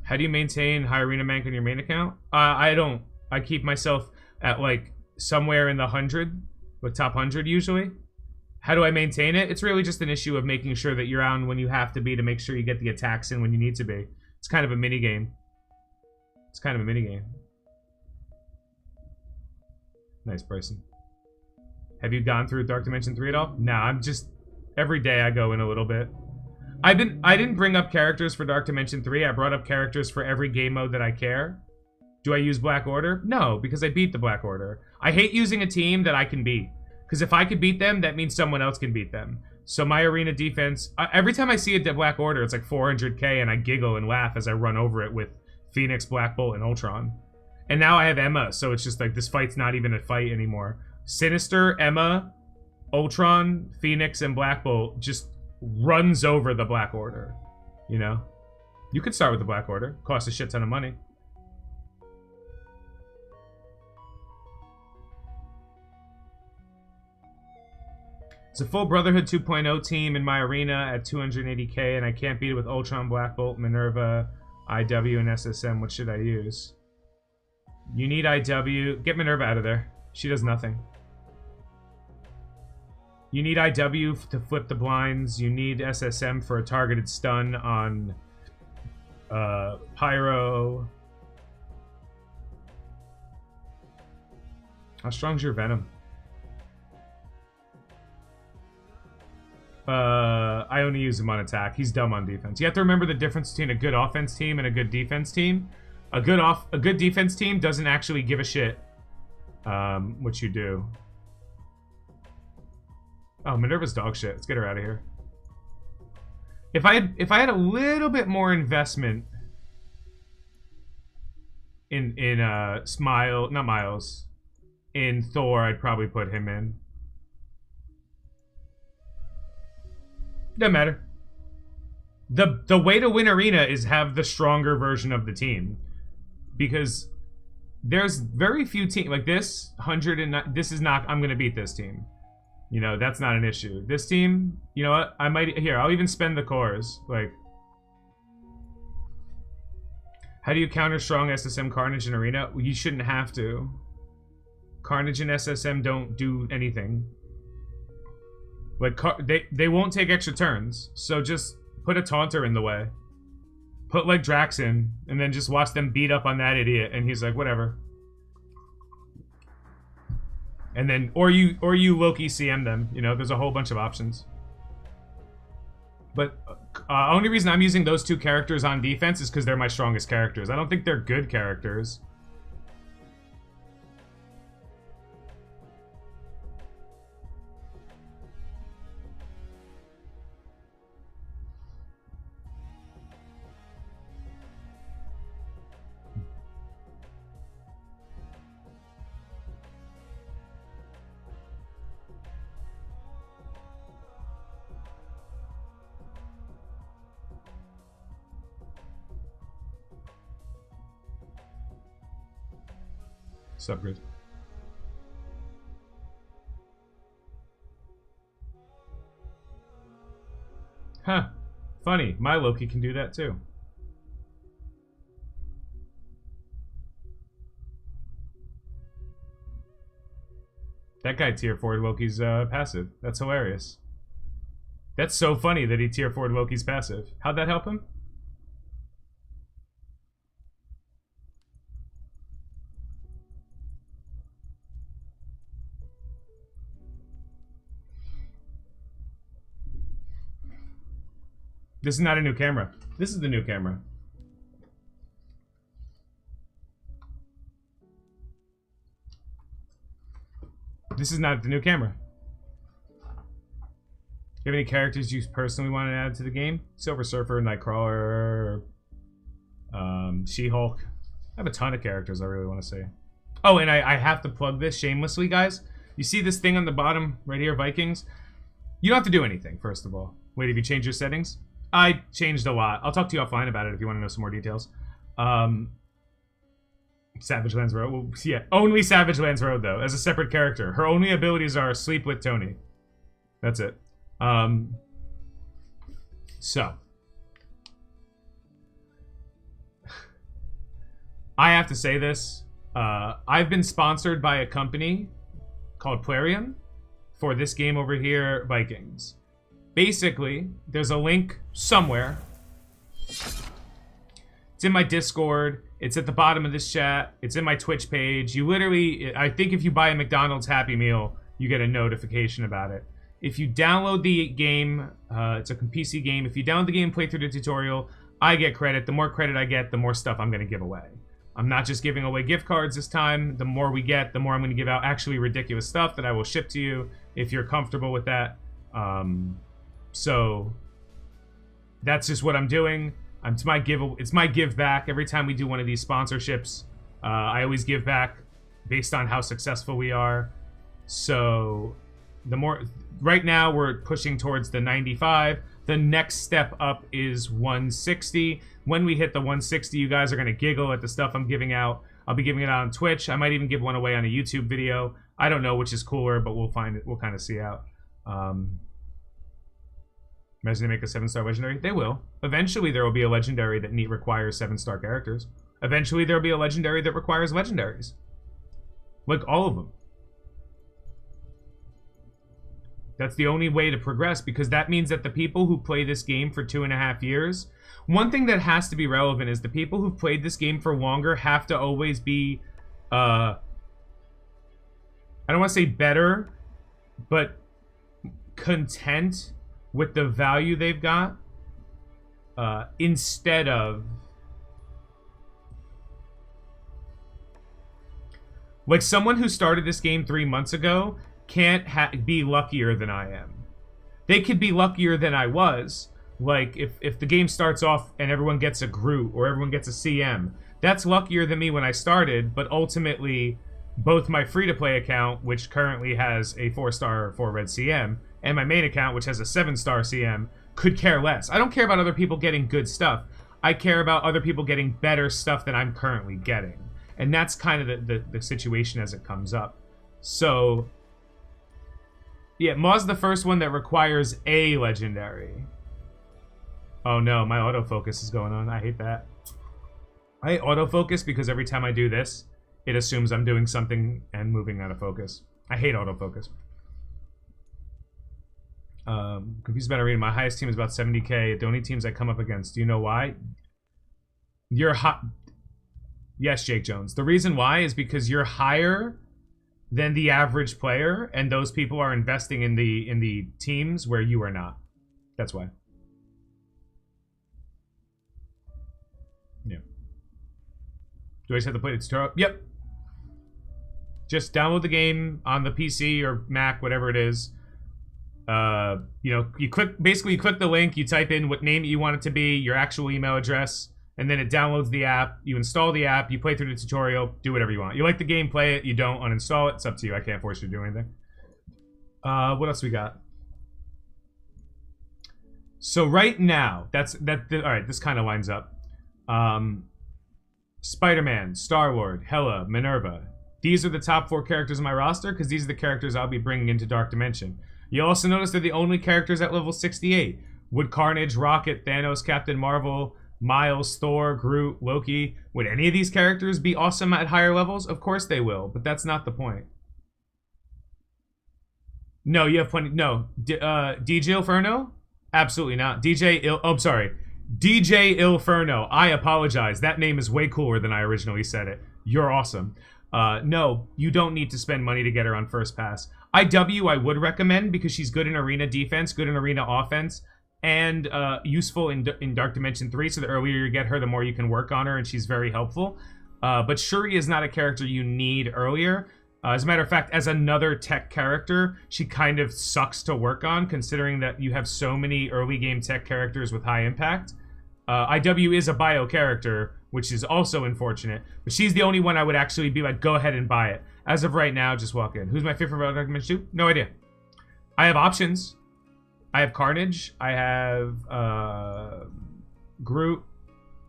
How do you maintain high Arena rank on your main account? I don't. I keep myself at like somewhere in the 100, with top 100 usually. How do I maintain it? It's really just an issue of making sure that you're on when you have to be to make sure you get the attacks in when you need to be. It's kind of a mini game. It's kind of a mini game. Nice, Bryson. Have you gone through Dark Dimension 3 at all? Nah, I'm just... Every day I go in a little bit. I didn't bring up characters for Dark Dimension 3. I brought up characters for every game mode that I care. Do I use Black Order? No, because I beat the Black Order. I hate using a team that I can beat. Because if I could beat them, that means someone else can beat them. So my Arena defense... every time I see a Black Order, it's like 400k, and I giggle and laugh as I run over it with Phoenix, Black Bolt, and Ultron. And now I have Emma, so it's just like, this fight's not even a fight anymore. Sinister, Emma, Ultron, Phoenix, and Black Bolt just runs over the Black Order. You know? You could start with the Black Order. Costs a shit ton of money. It's a full Brotherhood 2.0 team in my Arena at 280k, and I can't beat it with Ultron, Black Bolt, Minerva, IW, and SSM. What should I use? You need IW. Get Minerva out of there. She does nothing. You need IW to flip the blinds. You need SSM for a targeted stun on Pyro. How strong's your Venom? I only use him on attack. He's dumb on defense. You have to remember the difference between a good offense team and a good defense team. A good defense team doesn't actually give a shit what you do. Oh, Minerva's dog shit. Let's get her out of here. If I had a little bit more investment in in Thor, I'd probably put him in. Doesn't matter. The way to win arena is have the stronger version of the team, because there's very few teams like this. 109. This is not. I'm gonna beat this team. You know, that's not an issue. This team, you know what? I might here. I'll even spend the cores. Like, how do you counter strong SSM Carnage in arena? Well, you shouldn't have to. Carnage and SSM don't do anything. Like, they won't take extra turns. So just put a taunter in the way. Put like Drax in, and then just watch them beat up on that idiot, and he's like, whatever. And then, or you Loki CM them. You know, there's a whole bunch of options. But only reason I'm using those two characters on defense is because they're my strongest characters. I don't think they're good characters. Subgrid. Huh. Funny. My Loki can do that too. That guy tier 4'd Loki's passive. That's hilarious. That's so funny that he tier 4'd Loki's passive. How'd that help him? This is not a new camera. This is the new camera. This is not the new camera. Do you have any characters you personally want to add to the game? Silver Surfer, Nightcrawler, She-Hulk. I have a ton of characters I really want to say. Oh, and I have to plug this shamelessly, guys. You see this thing on the bottom right here, Vikings? You don't have to do anything, first of all. Wait, have you changed your settings? I changed a lot. I'll talk to you offline about it if you want to know some more details. Savage Lands Road. Well, yeah, only Savage Lands Road, though, as a separate character. Her only abilities are sleep with Tony. That's it. So. I have to say this. I've been sponsored by a company called Plarium for this game over here, Vikings. Basically, there's a link somewhere. It's in my Discord. It's at the bottom of this chat. It's in my Twitch page. You literally, I think if you buy a McDonald's Happy Meal, you get a notification about it. If you download the game, it's a PC game. If you download the game, play through the tutorial, I get credit. The more credit I get, the more stuff I'm going to give away. I'm not just giving away gift cards this time. The more we get, the more I'm going to give out actually ridiculous stuff that I will ship to you if you're comfortable with that. So that's just what I'm doing. It's my give back. Every time we do one of these sponsorships, I always give back based on how successful we are. So the more right now we're pushing towards the 95. The next step up is 160. When we hit the 160, you guys are gonna giggle at the stuff I'm giving out. I'll be giving it out on Twitch. I might even give one away on a YouTube video. I don't know which is cooler, but we'll find it. We'll kind of see out. Imagine they make a 7-star legendary. They will. Eventually, there will be a legendary that requires 7-star characters. Eventually, there will be a legendary that requires legendaries. Like all of them. That's the only way to progress, because that means that the people who play this game for 2.5 years, one thing that has to be relevant is the people who've played this game for longer have to always be, I don't want to say better, but content with the value they've got, instead of like someone who started this game 3 months ago can't be luckier than I am. They could be luckier than I was. Like if the game starts off and everyone gets a Groot or everyone gets a CM, that's luckier than me when I started. But ultimately, both my free-to-play account, which currently has a 4-star 4 red CM, and my main account, which has a 7-star CM, could care less. I don't care about other people getting good stuff. I care about other people getting better stuff than I'm currently getting. And that's kind of the situation as it comes up. So, yeah, Maw's the first one that requires a legendary. Oh no, my autofocus is going on. I hate that. I hate autofocus because every time I do this, it assumes I'm doing something and moving out of focus. I hate autofocus. Confused about arena. My highest team is about 70k. The only teams I come up against. Do you know why? You're hot. Yes, Jake Jones. The reason why is because you're higher than the average player, and those people are investing in the teams where you are not. That's why. Yeah. Do I just have to play the tutorial? Yep. Just download the game on the PC or Mac, whatever it is. You know, you click the link, you type in what name you want it to be, your actual email address, and then it downloads the app. You install the app, you play through the tutorial, do whatever you want. You like the game, play it. You don't, uninstall it. It's up to you. I can't force you to do anything. What else we got? So right now, all right, this kind of lines up. Spider-Man, Star-Lord, Hela, Minerva. These are the top 4 characters in my roster because these are the characters I'll be bringing into Dark Dimension. You'll also notice they're the only characters at level 68. Would Carnage, Rocket, Thanos, Captain Marvel, Miles, Thor, Groot, Loki, would any of these characters be awesome at higher levels? Of course they will, but that's not the point. No, you have plenty. No. DJ Inferno? Absolutely not. DJ Ilferno. I apologize. That name is way cooler than I originally said it. You're awesome. No, you don't need to spend money to get her on first pass. IW I would recommend because she's good in arena defense, good in arena offense, and useful in Dark Dimension 3, so the earlier you get her, the more you can work on her, and she's very helpful. But Shuri is not a character you need earlier. As a matter of fact, as another tech character, she kind of sucks to work on, considering that you have so many early game tech characters with high impact. IW is a bio character, which is also unfortunate, but she's the only one I would actually be like, go ahead and buy it. As of right now, just walk in. Who's my favorite Dark Dimension 2? No idea. I have options. I have Carnage. I have Groot.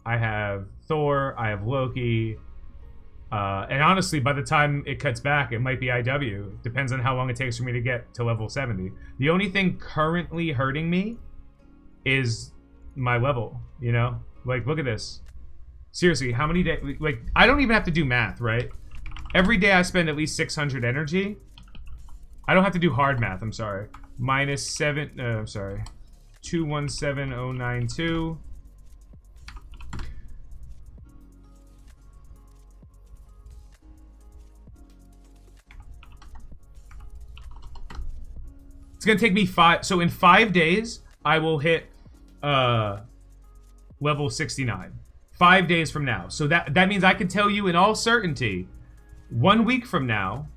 I have Thor. I have Loki. And honestly, by the time it cuts back, it might be IW. Depends on how long it takes for me to get to level 70. The only thing currently hurting me is my level, you know? Like, look at this. Seriously, how many days? Like, I don't even have to do math, right? Every day I spend at least 600 energy. I don't have to do hard math, I'm sorry. I'm sorry. 217092. It's gonna take me 5. So in 5 days, I will hit level 69. 5 days from now. So that means I can tell you in all certainty, 1 week from now,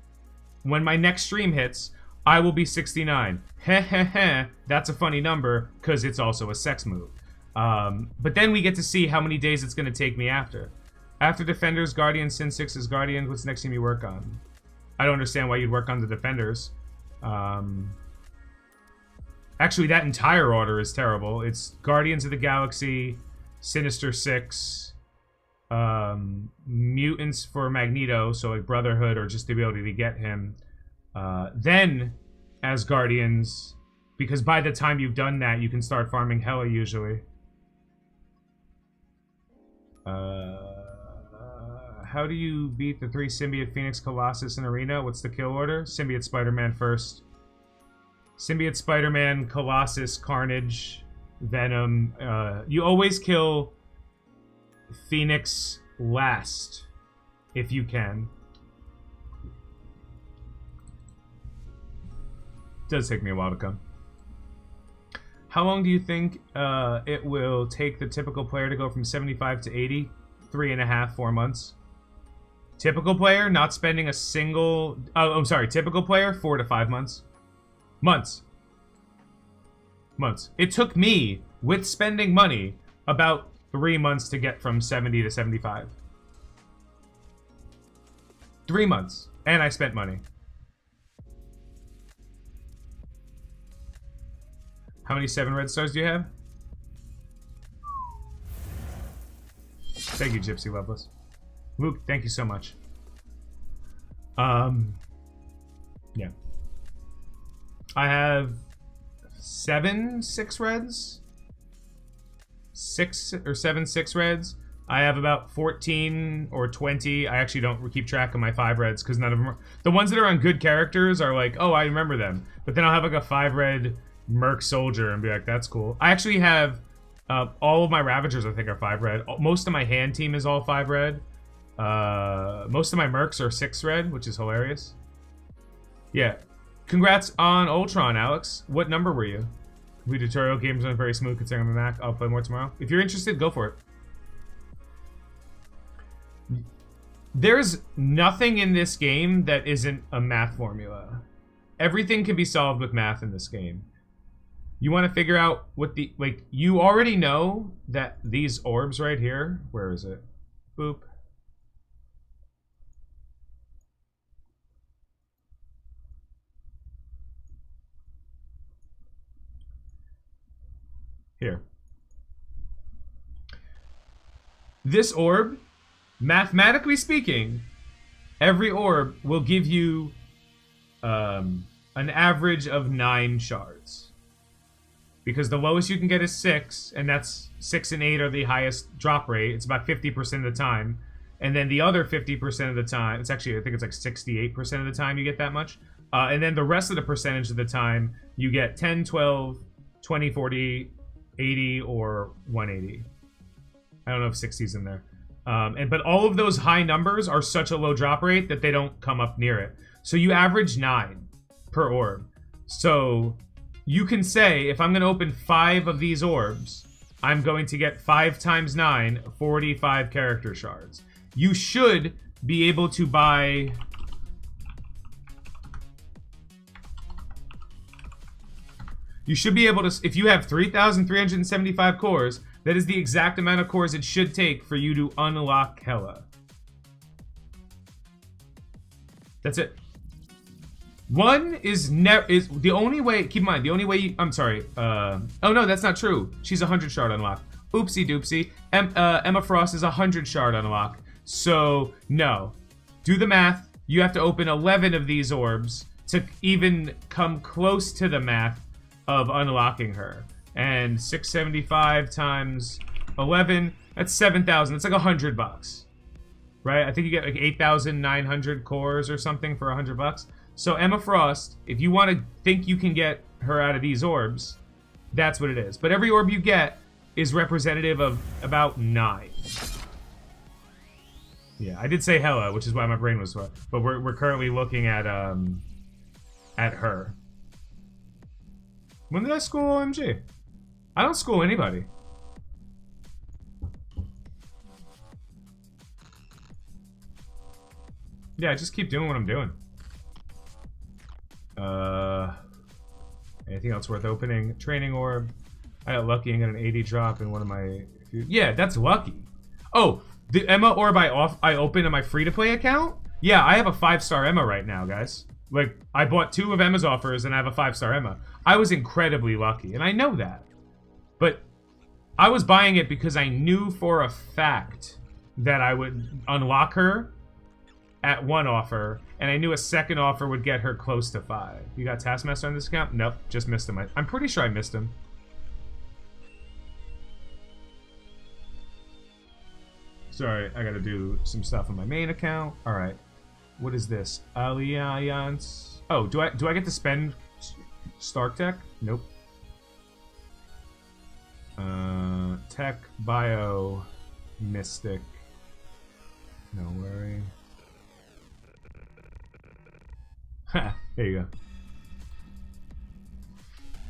when my next stream hits, I will be 69. Heh heh heh. That's a funny number because it's also a sex move. But then we get to see how many days it's gonna take me after. After Defenders, Guardians, Sin 6 is Guardians. What's the next team you work on? I don't understand why you'd work on the Defenders. Actually, that entire order is terrible. It's Guardians of the Galaxy, Sinister Six, Mutants for Magneto, so like Brotherhood or just the ability to get him. Then, as Guardians, because by the time you've done that, you can start farming Hela usually. How do you beat the 3 Symbiote, Phoenix, Colossus, and Arena? What's the kill order? Symbiote Spider-Man first. Symbiote Spider-Man, Colossus, Carnage, Venom. You always kill Phoenix last, if you can. Does take me a while to come. How long do you think it will take the typical player to go from 75 to 80? 3.5, 4 months. Typical player, not spending a single... Oh, I'm sorry. Typical player, 4 to 5 months. Months. It took me, with spending money, about 3 months to get from 70 to 75. 3 months. And I spent money. How many 7 red stars do you have? Thank you, Gypsy Loveless. Luke, thank you so much. Yeah. I have 7 6 reds. 6 or 7 6 reds. I have about 14 or 20. I actually don't keep track of my 5 reds because none of them are... The ones that are on good characters are like, oh, I remember them. But then I'll have like a 5 red Merc Soldier and be like, that's cool. I actually have all of my Ravagers, I think, are 5 red. Most of my hand team is all 5 red. Most of my Mercs are 6 red, which is hilarious. Yeah. Congrats on Ultron, Alex. What number were you? We tutorial games are very smooth considering I'm a Mac. I'll play more tomorrow. If you're interested, go for it. There's nothing in this game that isn't a math formula. Everything can be solved with math in this game. You want to figure out what the... Like, you already know that these orbs right here... Where is it? Boop. Here. This orb, mathematically speaking, every orb will give you an average of 9 shards. Because the lowest you can get is 6, and that's 6 and 8 are the highest drop rate. It's about 50% of the time. And then the other 50% of the time, it's actually, I think it's like 68% of the time you get that much. And then the rest of the percentage of the time, you get 10, 12, 20, 40, 80, or 180. I don't know if 60's in there. But all of those high numbers are such a low drop rate that they don't come up near it. So you average 9 per orb. So you can say, if I'm going to open 5 of these orbs, I'm going to get 5 times 9, 45 character shards. You should be able to buy... You should be able to, if you have 3,375 cores, that is the exact amount of cores it should take for you to unlock Hela. That's it. 1 is the only way, keep in mind, the only way you, I'm sorry, oh no, that's not true. She's 100 shard unlock. Oopsie doopsie. Emma Frost is 100 shard unlock. So, no. Do the math. You have to open 11 of these orbs to even come close to the math of unlocking her. And 675 times 11, that's 7,000. That's like $100, right? I think you get like 8,900 cores or something for $100. So Emma Frost, if you want to think you can get her out of these orbs, that's what it is. But every orb you get is representative of about 9. Yeah, I did say Hela, which is why my brain was wet. But we're currently looking at her. When did I school OMG? I don't school anybody. Yeah, I just keep doing what I'm doing. Anything else worth opening? Training orb. I got lucky and got an 80 drop in one of my... Yeah, that's lucky. Oh, the Emma orb I opened in my free-to-play account? Yeah, I have a 5-star Emma right now, guys. Like, I bought 2 of Emma's offers and I have a 5-star Emma. I was incredibly lucky, and I know that. But I was buying it because I knew for a fact that I would unlock her at 1 offer, and I knew a second offer would get her close to 5. You got Taskmaster on this account? Nope, just missed him. I'm pretty sure I missed him. Sorry, I gotta do some stuff on my main account. Alright. What is this? Alliance. Oh, do I get to spend Stark Tech? Nope. Tech, Bio, Mystic. No worry. Ha, there you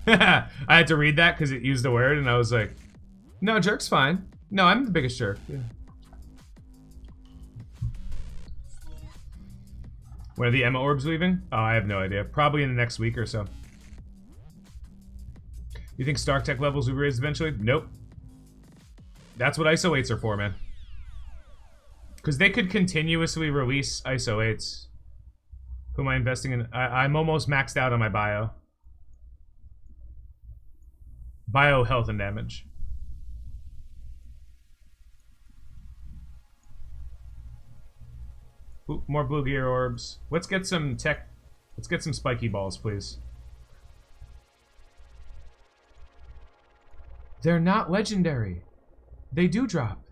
go. I had to read that because it used the word, and I was like, no, jerk's fine. No, I'm the biggest jerk. Yeah. When are the Emma orbs leaving? Oh, I have no idea. Probably in the next week or so. You think Stark Tech levels will be raised eventually? Nope. That's what ISO 8s are for, man. Because they could continuously release ISO 8s. Who am I investing in? I'm almost maxed out on my bio. Bio, health, and damage. Ooh, more blue gear orbs. Let's get some tech. Let's get some spiky balls, please. They're not legendary. They do drop.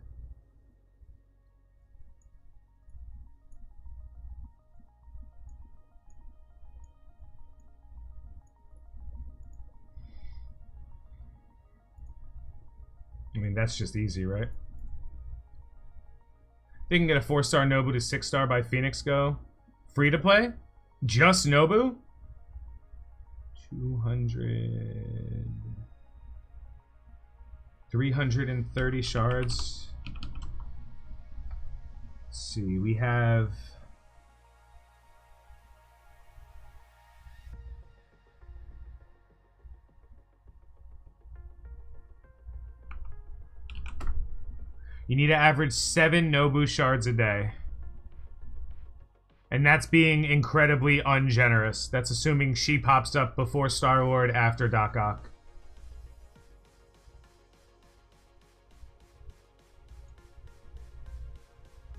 I mean, that's just easy, right? They can get a 4-star Nobu to 6-star by Phoenix Go. Free to play? Just Nobu? 200... 330 shards. Let's see, we have... You need to average 7 Nobu shards a day. And that's being incredibly ungenerous. That's assuming she pops up before Star-Lord, after Doc Ock.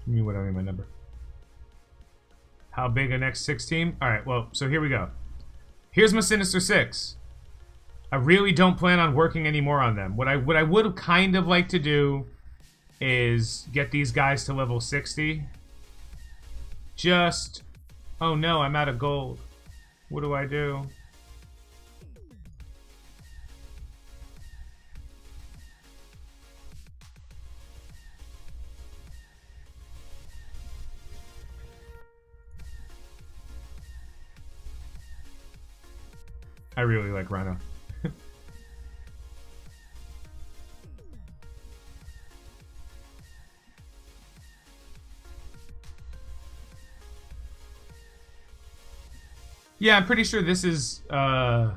Give me what I mean my number. How big a next 6 team? Alright, well, so here we go. Here's my Sinister 6. I really don't plan on working anymore on them. What I would kind of like to do is get these guys to level 60. Just... Oh no, I'm out of gold. What do I do? I really like Rhino. Yeah, I'm pretty sure this is as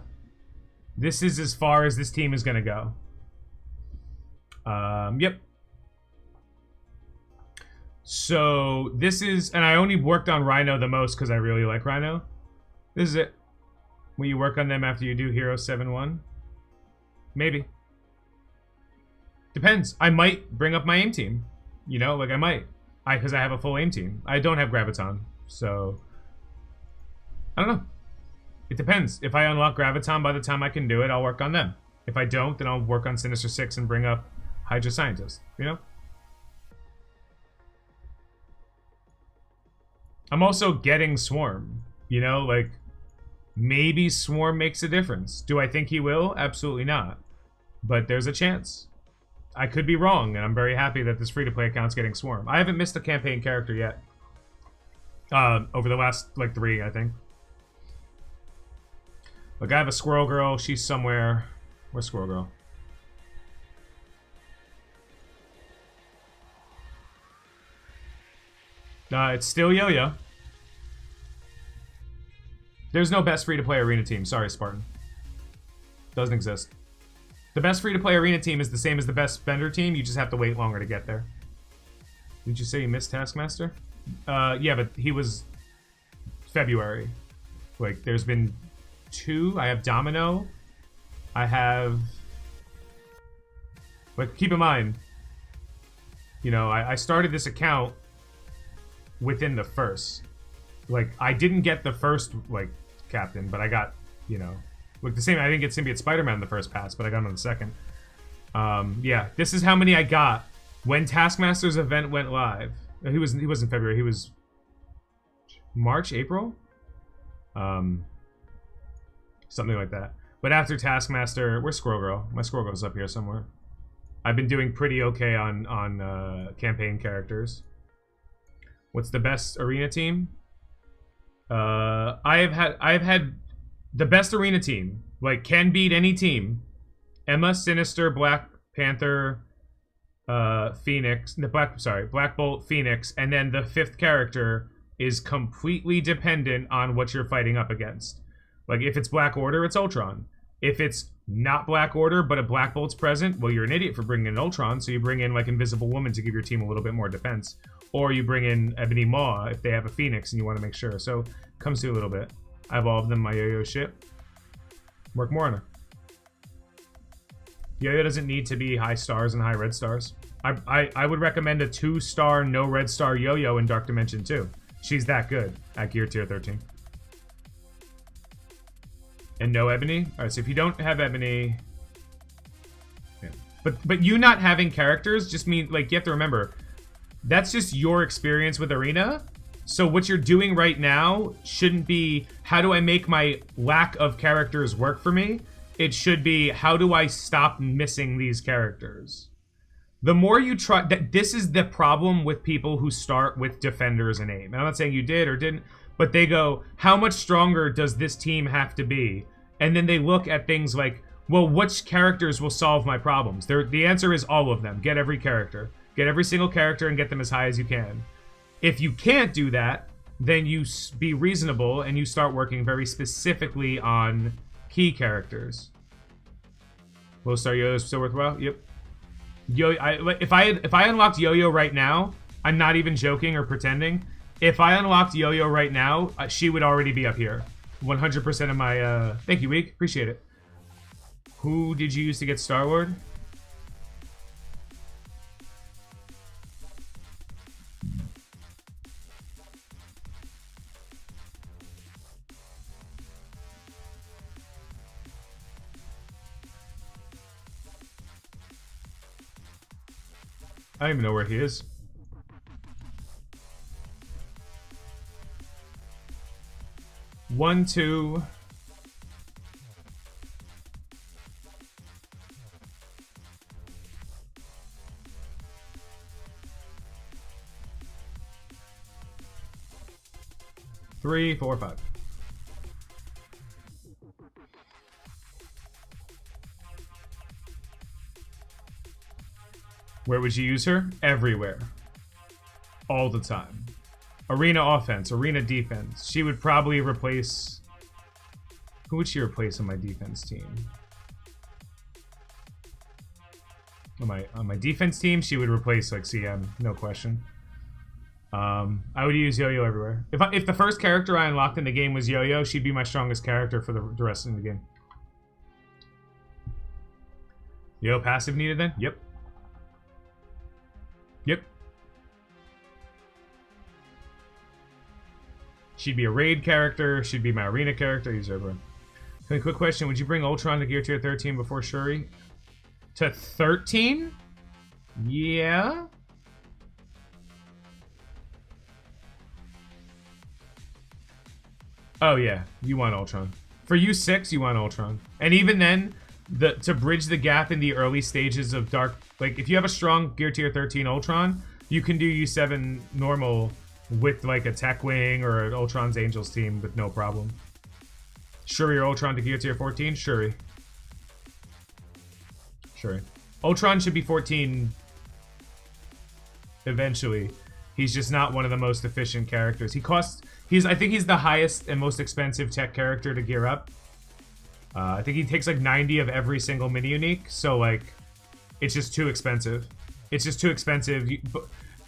far as this team is gonna go. Yep. So this is, and I only worked on Rhino the most because I really like Rhino. This is it. Will you work on them after you do Hero 7-1? Maybe. Depends. I might bring up my aim team. You know, like I might. Because I have a full aim team. I don't have Graviton, so... I don't know. It depends. If I unlock Graviton by the time I can do it, I'll work on them. If I don't, then I'll work on Sinister 6 and bring up Hydra Scientist, you know? I'm also getting Swarm, you know? Like, maybe Swarm makes a difference. Do I think he will? Absolutely not. But there's a chance. I could be wrong, and I'm very happy that this free-to-play account's getting Swarm. I haven't missed a campaign character yet. Over the last, like, 3, I think. Look, I have a Squirrel Girl. She's somewhere. Where's Squirrel Girl? It's still Yo-Yo. There's no best free-to-play arena team. Sorry, Spartan. Doesn't exist. The best free-to-play arena team is the same as the best Bender team. You just have to wait longer to get there. Did you say you missed Taskmaster? Yeah, but he was February. Like, there's been 2. I have Domino. I have... But keep in mind, you know, I started this account within the first. Like, I didn't get the first, like, captain, but I got, you know... Like, the same, I didn't get Symbiote Spider-Man in the first pass, but I got him on the second. Yeah, this is how many I got when Taskmaster's event went live. He wasn't February, he was... March, April? Something like that. But after Taskmaster, where's Squirrel Girl? My Squirrel Girl's up here somewhere. I've been doing pretty okay on campaign characters. What's the best arena team? I've had the best arena team, like, can beat any team. Emma, Sinister, Black Panther, Phoenix, Black Bolt, Phoenix, and then the 5th character is completely dependent on what you're fighting up against. Like, if it's Black Order, it's Ultron. If it's not Black Order, but a Black Bolt's present, well, you're an idiot for bringing in Ultron, so you bring in, like, Invisible Woman to give your team a little bit more defense. Or you bring in Ebony Maw if they have a Phoenix and you want to make sure. So, comes to a little bit. I evolved them, my Yo-Yo ship. Work more on her. Yo-Yo doesn't need to be high stars and high red stars. I would recommend a 2-star, no red star Yo-Yo in Dark Dimension 2. She's that good at Gear Tier 13. And no Ebony? Alright, so if you don't have Ebony... Yeah. But you not having characters just mean, like, you have to remember, that's just your experience with Arena. So what you're doing right now shouldn't be, how do I make my lack of characters work for me? It should be, how do I stop missing these characters? The more you try, this is the problem with people who start with defenders and aim. And I'm not saying you did or didn't, but they go, how much stronger does this team have to be? And then they look at things like, well, which characters will solve my problems? The answer is all of them. Get every character. Get every single character and get them as high as you can. If you can't do that, then you be reasonable and you start working very specifically on key characters. Low star Yo-Yo is still worthwhile? Yep. If I unlocked Yo-Yo right now, I'm not even joking or pretending. If I unlocked Yo-Yo right now, she would already be up here. 100% of my, thank you, Week. Appreciate it. Who did you use to get Star-Lord? I don't even know where he is. One, two. Three, four, five. Where would you use her? Everywhere. All the time. Arena offense, arena defense. She would probably replace... Who would she replace on my defense team? On my defense team, she would replace like CM, no question. I would use Yo-Yo everywhere. If the first character I unlocked in the game was Yo-Yo, she'd be my strongest character for the rest of the game. Yo, passive needed then? Yep. Yep. She'd be a raid character. She'd be my arena character. Use her everywhere. Okay, quick question. Would you bring Ultron to Gear Tier 13 before Shuri? To 13? Yeah. Oh, yeah. You want Ultron. For you 6, you want Ultron. And even then, to bridge the gap in the early stages of Dark... Like, if you have a strong Gear Tier 13 Ultron, you can do U7 normal with, like, a Tech Wing or an Ultron's Angels team with no problem. Shuri or Ultron to Gear Tier 14? Shuri. Shuri. Ultron should be 14 eventually. He's just not one of the most efficient characters. I think he's the highest and most expensive tech character to gear up. I think he takes like 90 of every single mini unique, so like it's just too expensive. It's just too expensive.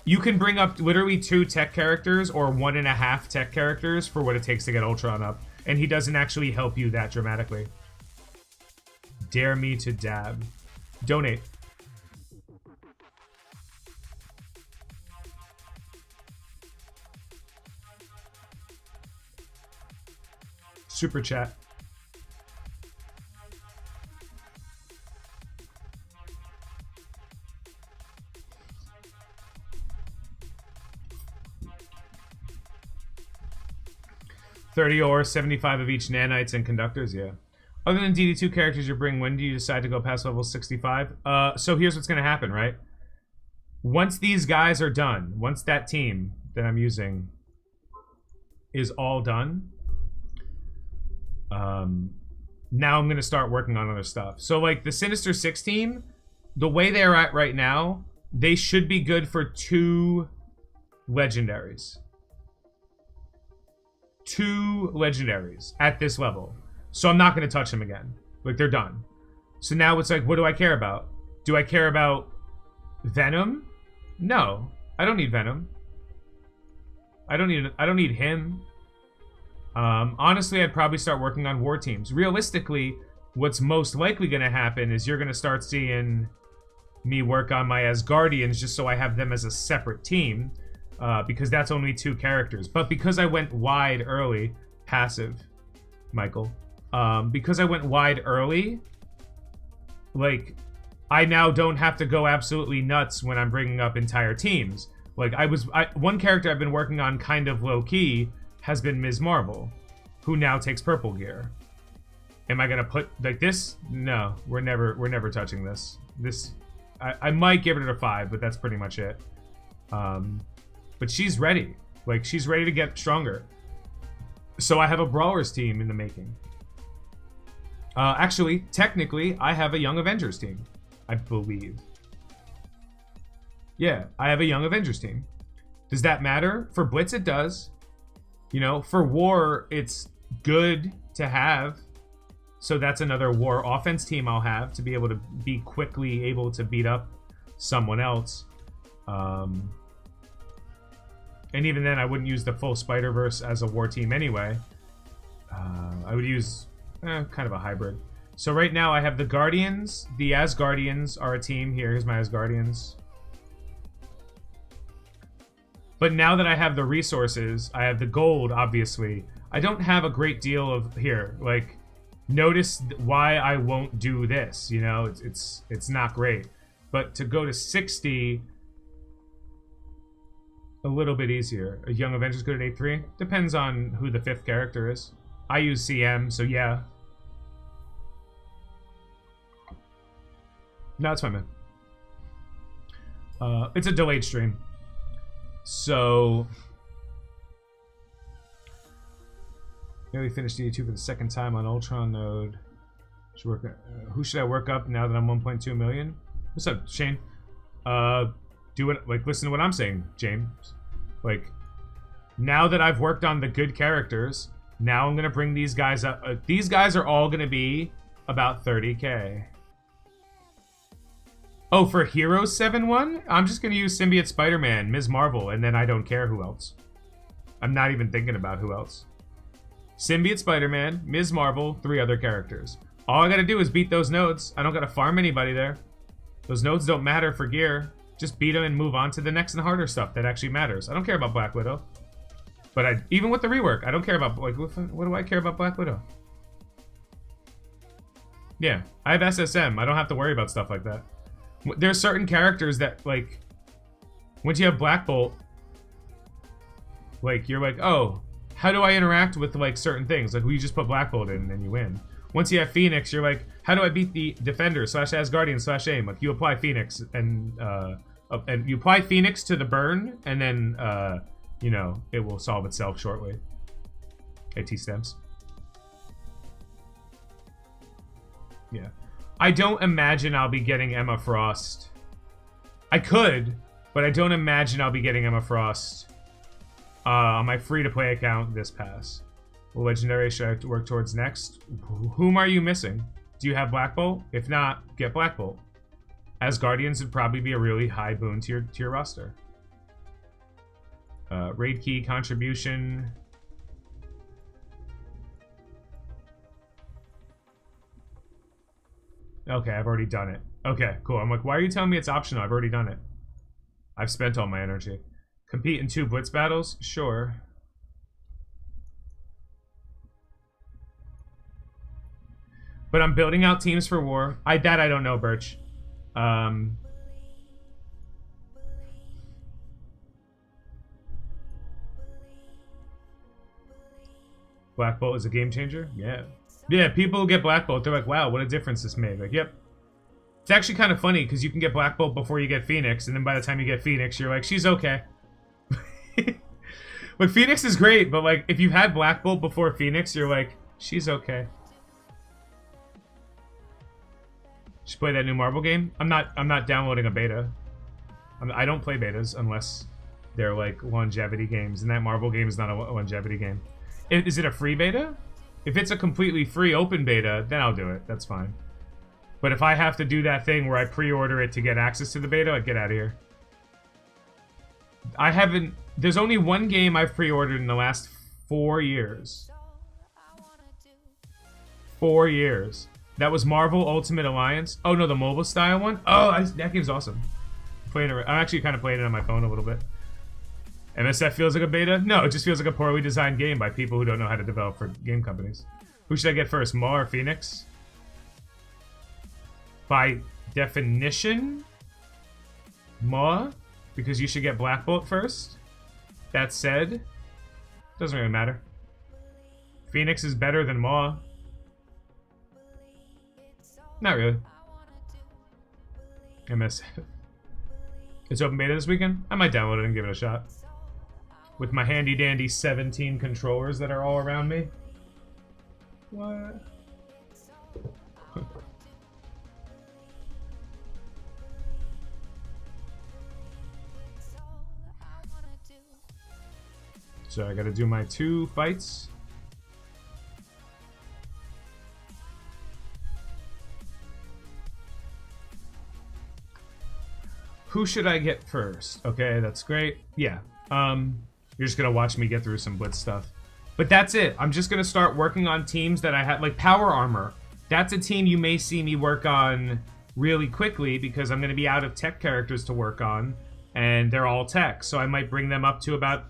You can bring up literally 2 tech characters or 1.5 tech characters for what it takes to get Ultron up, and he doesn't actually help you that dramatically. Dare me to dab. Donate. Super chat. $30 or 75 of each nanites and conductors, yeah. Other than DD2 characters you bring, when do you decide to go past level 65? So here's what's gonna happen, right? Once these guys are done, once that team that I'm using is all done, now I'm gonna start working on other stuff. So like the Sinister 6 team, the way they're at right now, they should be good for 2 legendaries. 2 legendaries at this level. So I'm not going to touch them again. Like, they're done. So now it's like, what do I care about? Do I care about Venom? No. I don't need Venom. I don't need him. Honestly, I'd probably start working on war teams. Realistically, what's most likely going to happen is you're going to start seeing me work on my Asgardians just so I have them as a separate team, because that's only 2 characters. But because I went wide early, passive, Michael, because I went wide early, like, I now don't have to go absolutely nuts when I'm bringing up entire teams. Like, one character I've been working on kind of low-key has been Ms. Marvel, who now takes purple gear. Am I gonna put like this? No, we're never touching this. I might give it a 5, but that's pretty much it. But she's ready. Like, she's ready to get stronger. So I have a Brawlers team in the making. Actually, technically, I have a Young Avengers team, I believe. Yeah, I have a Young Avengers team. Does that matter? For Blitz, it does. You know, for War, it's good to have. So that's another War offense team I'll have to be able to be quickly able to beat up someone else. And even then, I wouldn't use the full Spider-Verse as a War team anyway. I would use kind of a hybrid. So right now, I have the Guardians. The Asgardians are a team. Here's my Asgardians. But now that I have the resources, I have the gold, obviously. I don't have a great deal of... Here, like... Notice why I won't do this, you know? It's not great. But to go to 60... A little bit easier. A Young Avengers good at 8-3? Depends on who the 5th character is. I use CM, so yeah. No, it's fine, man. It's a delayed stream. So... Nearly finished DA2 for the 2nd time on Ultron node. Who should I work up now that I'm 1.2 million? What's up, Shane? Do it, like, listen to what I'm saying, James. Like, now that I've worked on the good characters, now I'm gonna bring these guys up. These guys are all gonna be about 30k. Oh, for Heroes 7-1? I'm just gonna use Symbiote Spider-Man, Ms. Marvel, and then I don't care who else. I'm not even thinking about who else. Symbiote Spider-Man, Ms. Marvel, 3 other characters. All I gotta do is beat those nodes. I don't gotta farm anybody there. Those nodes don't matter for gear. Just beat them and move on to the next and harder stuff that actually matters. I don't care about Black Widow. But even with the rework, I don't care about... Like, what do I care about Black Widow? Yeah, I have SSM. I don't have to worry about stuff like that. There's certain characters that, like... Once you have Black Bolt... Like, you're like, oh... How do I interact with, like, certain things? Like, you just put Black Bolt in and then you win. Once you have Phoenix, you're like, how do I beat the Defender / Asgardian / AIM? Like, you apply Phoenix and you apply Phoenix to the burn, and then, you know, it will solve itself shortly. AT stems. Yeah. I don't imagine I'll be getting Emma Frost. I could, but I don't imagine I'll be getting Emma Frost on my free-to-play account this pass. What legendary should I have to work towards next? Whom are you missing? Do you have Black Bolt? If not, get Black Bolt. Asgardians would probably be a really high boon to your roster. Raid key contribution. Okay, I've already done it. Okay, cool. I'm like, why are you telling me it's optional? I've already done it. I've spent all my energy. Compete in 2 Blitz battles? Sure. But I'm building out teams for War. That I don't know, Birch. Black Bolt is a game changer? Yeah. Yeah, people get Black Bolt. They're like, wow, what a difference this made. Like, yep. It's actually kind of funny because you can get Black Bolt before you get Phoenix, and then by the time you get Phoenix, you're like, she's okay. Like, Phoenix is great, but like, if you've had Black Bolt before Phoenix, you're like, she's okay. Should play that new Marvel game. I'm not downloading a beta. I don't play betas unless they're like longevity games, and that Marvel game is not a longevity game. Is it a free beta? If it's a completely free open beta, then I'll do it. That's fine. But if I have to do that thing where I pre-order it to get access to the beta, I'd get out of here. I haven't... There's only one game I've pre-ordered in the last 4 years. 4 years. That was Marvel Ultimate Alliance. Oh no, the mobile style one. Oh, that game's awesome. I'm actually kind of playing it on my phone a little bit. MSF feels like a beta? No, it just feels like a poorly designed game by people who don't know how to develop for game companies. Who should I get first, Maw or Phoenix? By definition, Maw, because you should get Black Bolt first. That said, doesn't really matter. Phoenix is better than Maw. Not really. MSF. It's open beta this weekend? I might download it and give it a shot. With my handy dandy 17 controllers that are all around me. What? So I gotta do my 2 fights. Who should I get first? Okay, that's great. Yeah. You're just gonna watch me get through some Blitz stuff. But that's it. I'm just gonna start working on teams that I have, like Power Armor. That's a team you may see me work on really quickly because I'm gonna be out of tech characters to work on, and they're all tech. So I might bring them up to about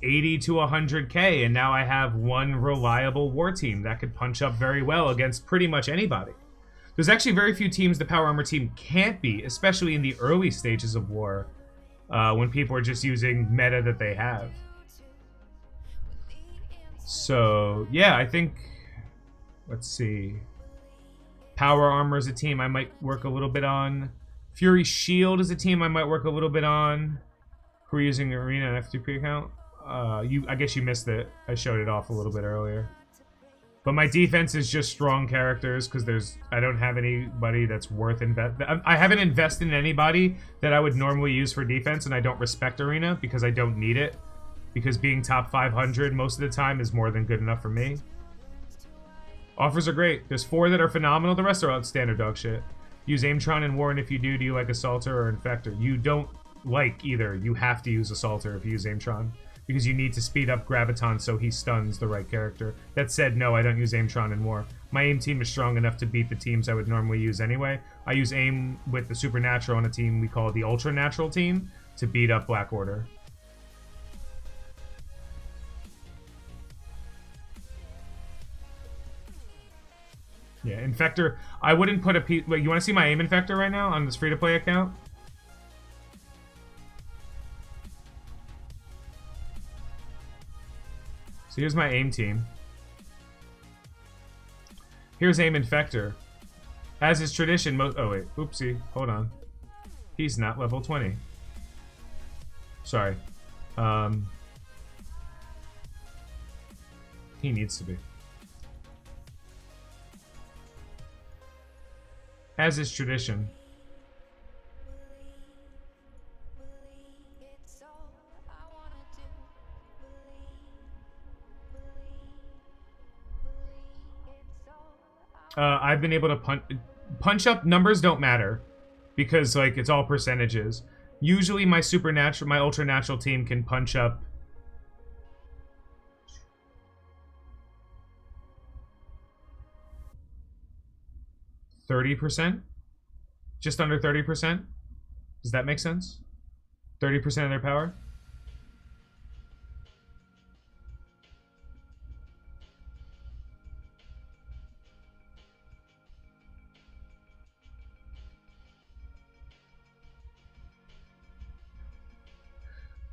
80 to 100k, and now I have one reliable war team that could punch up very well against pretty much anybody. There's actually very few teams the Power Armor team can't be, especially in the early stages of war, when people are just using meta that they have. So, yeah, I think, let's see. Power Armor is a team I might work a little bit on. Fury Shield is a team I might work a little bit on. Who are using Arena and FTP account? I guess you missed it. I showed it off a little bit earlier. But my defense is just strong characters because I don't have anybody that's worth I haven't invested in anybody that I would normally use for defense, and I don't respect Arena because I don't need it. Because being top 500 most of the time is more than good enough for me. Offers are great. There's 4 that are phenomenal. The rest are standard dog shit. Use Aimtron and Warren if you do. Do you like Assaulter or Infector? You don't like either. You have to use Assaulter if you use Aimtron. Because you need to speed up Graviton so he stuns the right character. That said, no, I don't use Aimtron in War. My aim team is strong enough to beat the teams I would normally use anyway. I use aim with the Supernatural on a team we call the Ultra Natural team to beat up Black Order. Yeah, Infector, I wouldn't put a piece... Wait, you want to see my aim Infector right now on this free-to-play account? So here's my aim team. Here's aim Infector. As is tradition, oh wait, oopsie, hold on. He's not level 20. Sorry. He needs to be. As is tradition. I've been able to punch up. Numbers don't matter because like it's all percentages. Usually my ultra natural team can punch up 30%, just under 30%. Does that make sense? 30% of their power.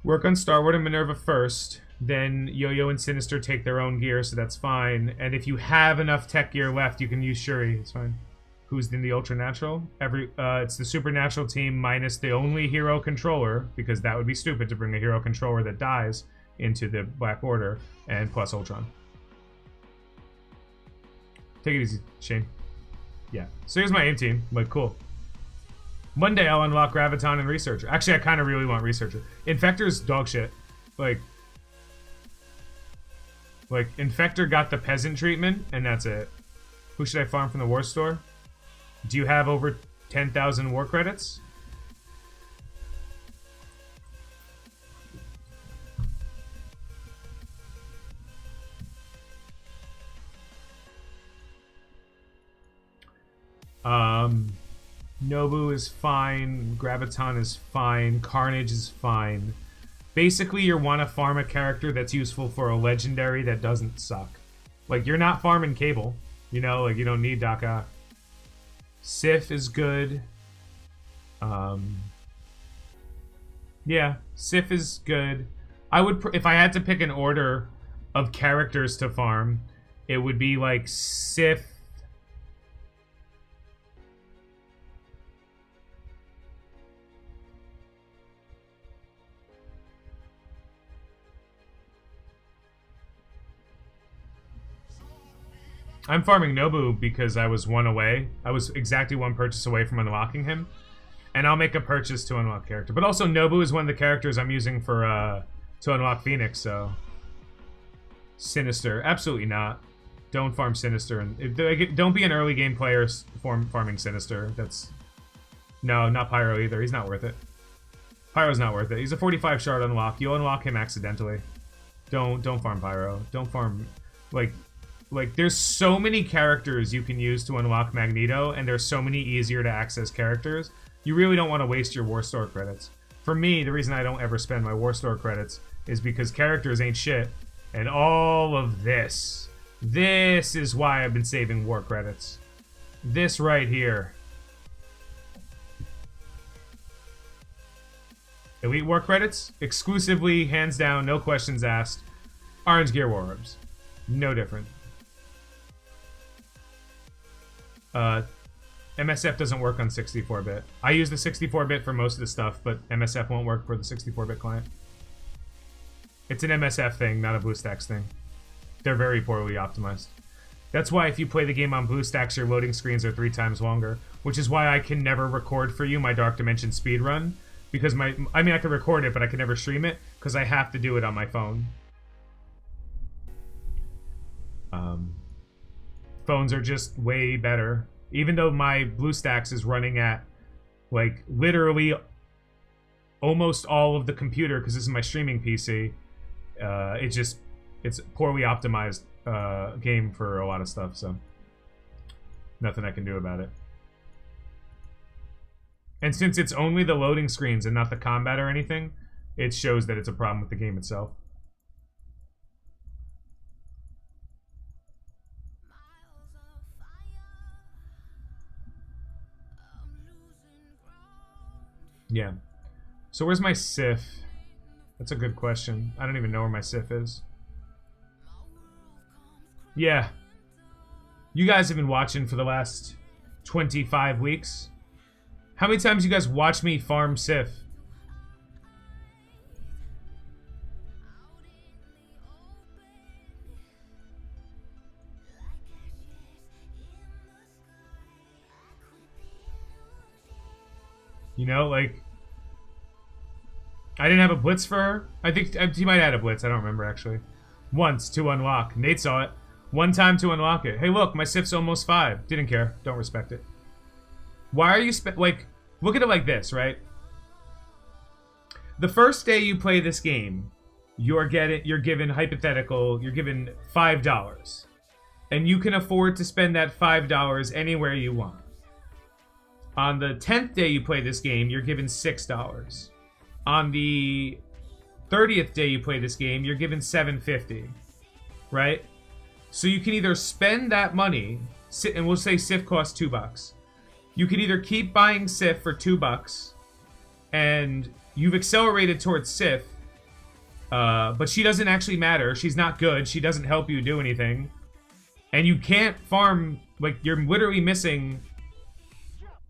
Work on Starward and Minerva first, then Yo-Yo and Sinister take their own gear, so that's fine. And if you have enough tech gear left, you can use Shuri, it's fine. Who's in the Ultra Natural? It's the Supernatural team minus the only hero controller, because that would be stupid to bring a hero controller that dies into the Black Order, and plus Ultron. Take it easy, Shane. Yeah, so here's my aim team, like cool. One day I'll unlock Graviton and Researcher. Actually, I kind of really want Researcher. Infector's dog shit. Like, Infector got the peasant treatment, and that's it. Who should I farm from the War Store? Do you have over 10,000 war credits? Nobu is fine. Graviton is fine. Carnage is fine. Basically, you want to farm a character that's useful for a legendary that doesn't suck. Like, you're not farming Cable. You know, like, you don't need Daka. Sif is good. Yeah, Sif is good. I would, if I had to pick an order of characters to farm, it would be like Sif. I'm farming Nobu because I was one away. I was exactly one purchase away from unlocking him. And I'll make a purchase to unlock character. But also, Nobu is one of the characters I'm using for to unlock Phoenix, so... Sinister. Absolutely not. Don't farm Sinister. And don't be an early game player farming Sinister. That's... No, not Pyro either. He's not worth it. Pyro's not worth it. He's a 45 shard unlock. You'll unlock him accidentally. Don't farm Pyro. Don't farm... Like, there's so many characters you can use to unlock Magneto, and there's so many easier to access characters. You really don't want to waste your War Store credits. For me, the reason I don't ever spend my War Store credits is because characters ain't shit. And all of this is why I've been saving War credits. This right here. Elite War credits, exclusively, hands down, no questions asked. Orange Gear War Orbs. No different. MSF doesn't work on 64-bit. I use the 64-bit for most of the stuff, but MSF won't work for the 64-bit client. It's an MSF thing, not a BlueStacks thing. They're very poorly optimized. That's why if you play the game on BlueStacks, your loading screens are 3 times longer, which is why I can never record for you my Dark Dimension speedrun, because I mean, I can record it, but I can never stream it, because I have to do it on my phone. Phones are just way better. Even though my BlueStacks is running at, like, literally almost all of the computer, because this is my streaming PC, it's poorly optimized game for a lot of stuff, so nothing I can do about it. And since it's only the loading screens and not the combat or anything, it shows that it's a problem with the game itself. Yeah. So where's my Sif? That's a good question. I don't even know where my Sif is. Yeah. You guys have been watching for the last 25 weeks. How many times you guys watch me farm Sif? You know, like, I didn't have a Blitz for her. I think he might have had a Blitz. I don't remember, actually. Once to unlock. Nate saw it. One time to unlock it. Hey, look, my Sif's almost 5. Didn't care. Don't respect it. Why are you like, look at it like this, right? The first day you play this game, you're given hypothetical, you're given $5. And you can afford to spend that $5 anywhere you want. On the 10th day you play this game, you're given $6. On the 30th day you play this game, you're given $7.50, right? So you can either spend that money, and we'll say Sif costs $2. You can either keep buying Sif for $2, and you've accelerated towards Sif, but she doesn't actually matter. She's not good. She doesn't help you do anything. And you can't farm, like, you're literally missing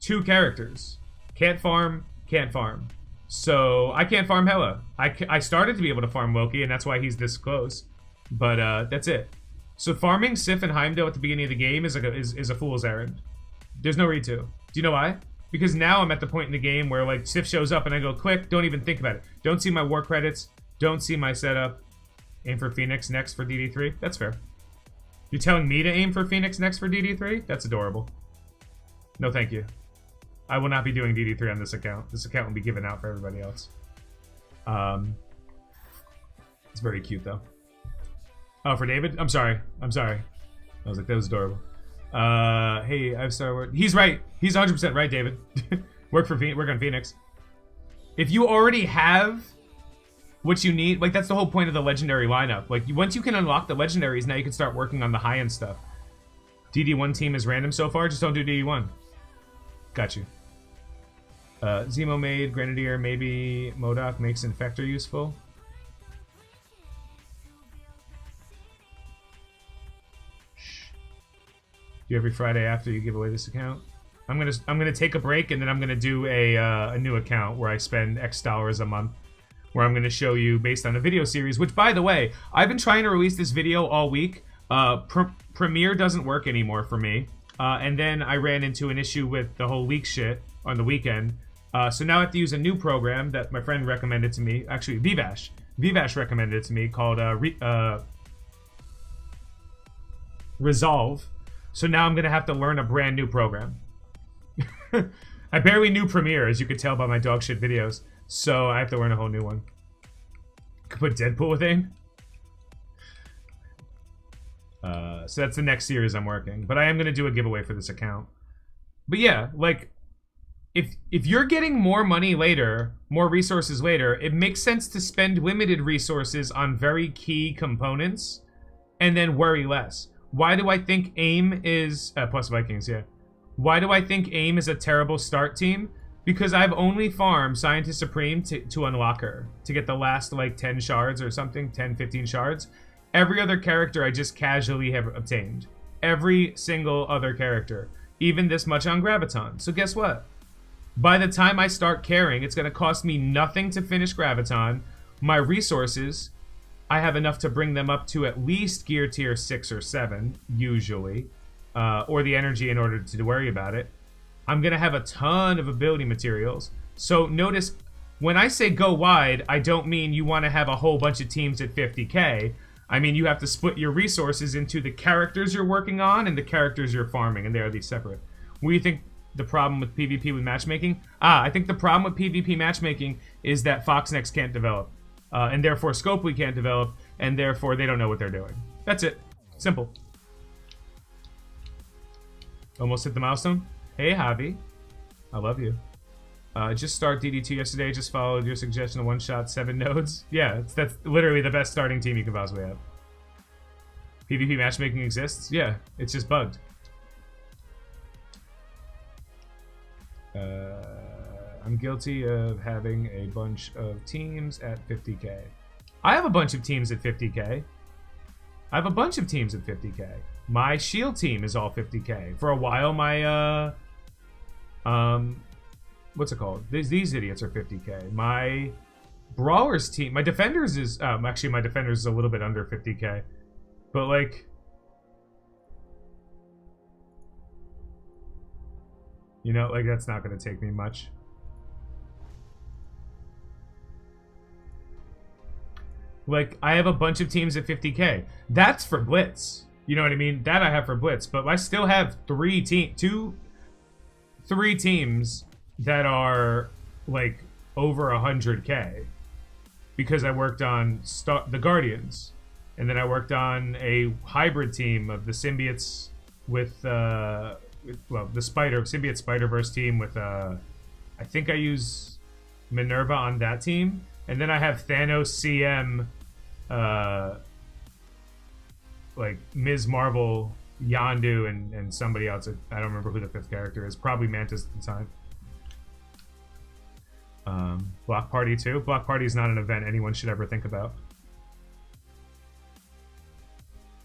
2 characters. Can't farm, can't farm. So, I can't farm Hela. I started to be able to farm Loki, and that's why he's this close. But, that's it. So, farming Sif and Heimdall at the beginning of the game is a fool's errand. There's no read to. Do you know why? Because now I'm at the point in the game where, like, Sif shows up and I go, click, don't even think about it. Don't see my war credits. Don't see my setup. Aim for Phoenix next for DD3. That's fair. You're telling me to aim for Phoenix next for DD3? That's adorable. No, thank you. I will not be doing DD3 on this account. This account will be given out for everybody else. It's very cute, though. Oh, for David? I'm sorry. I was like, that was adorable. Hey, I've started. He's right. He's 100% right, David. Work on Phoenix. If you already have what you need, like that's the whole point of the legendary lineup. Like once you can unlock the legendaries, now you can start working on the high-end stuff. DD1 team is random so far. Just don't do DD1. Got you. Zemo made Grenadier. Maybe MODOK makes Infector useful. Do every Friday after you give away this account. I'm gonna take a break and then I'm gonna do a new account where I spend X dollars a month, where I'm gonna show you based on a video series. Which, by the way, I've been trying to release this video all week. Premiere doesn't work anymore for me, and then I ran into an issue with the whole leak shit on the weekend. So now I have to use a new program that my friend recommended to me. Actually, Vivash recommended it to me, called Resolve. So now I'm gonna have to learn a brand new program. I barely knew Premiere, as you could tell by my dog shit videos. So I have to learn a whole new one. Could put Deadpool with aim. So that's the next series I'm working. But I am gonna do a giveaway for this account. But yeah, like, if you're getting more money later, more resources later, it makes sense to spend limited resources on very key components and then worry less. Why do I think AIM is... plus Vikings, yeah. Why do I think AIM is a terrible start team? Because I've only farmed Scientist Supreme to unlock her. To get the last, like, 10 shards or something. 10, 15 shards. Every other character I just casually have obtained. Every single other character. Even this much on Graviton. So guess what? By the time I start caring, it's going to cost me nothing to finish Graviton. My resources, I have enough to bring them up to at least gear tier 6 or 7, usually. Or the energy in order to worry about it. I'm going to have a ton of ability materials. So notice, when I say go wide, I don't mean you want to have a whole bunch of teams at 50k. I mean you have to split your resources into the characters you're working on and the characters you're farming, and they are these separate. What do you think the problem with PvP with matchmaking? I think the problem with PvP matchmaking is that Foxnex can't develop. And therefore Scopely can't develop, and therefore they don't know what they're doing. That's it. Simple. Almost hit the milestone. Hey, Javi. I love you. Just start DD2 yesterday. Just followed your suggestion of one-shot 7 nodes. Yeah, that's literally the best starting team you can possibly have. PvP matchmaking exists? Yeah, it's just bugged. I'm guilty of having a bunch of teams at 50k. I have a bunch of teams at 50k. I have a bunch of teams at 50k. My shield team is all 50k. For a while, my, what's it called? These idiots are 50k. My brawlers team, my defenders is, actually my defenders is a little bit under 50k. But like, you know, like that's not going to take me much. Like, I have a bunch of teams at 50k. That's for Blitz. You know what I mean? That I have for Blitz. But I still have three teams that are, like, over 100k. Because I worked on the Guardians. And then I worked on a hybrid team of the Symbiotes with, well, the Symbiote Spider-Verse team with, I think I use Minerva on that team. And then I have Thanos, CM, like Ms. Marvel, Yondu, and somebody else. I don't remember who the 5th character is. Probably Mantis at the time. Block Party too. Block Party is not an event anyone should ever think about.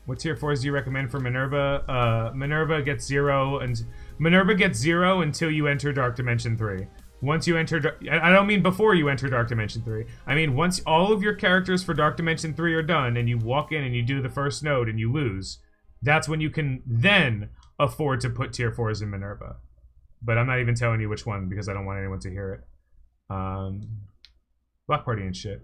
What tier 4s do you recommend for Minerva? Minerva gets 0 until you enter Dark Dimension 3. Once you enter... I don't mean before you enter Dark Dimension 3. I mean once all of your characters for Dark Dimension 3 are done and you walk in and you do the first node and you lose, that's when you can then afford to put tier 4s in Minerva. But I'm not even telling you which one because I don't want anyone to hear it. Block Party and shit.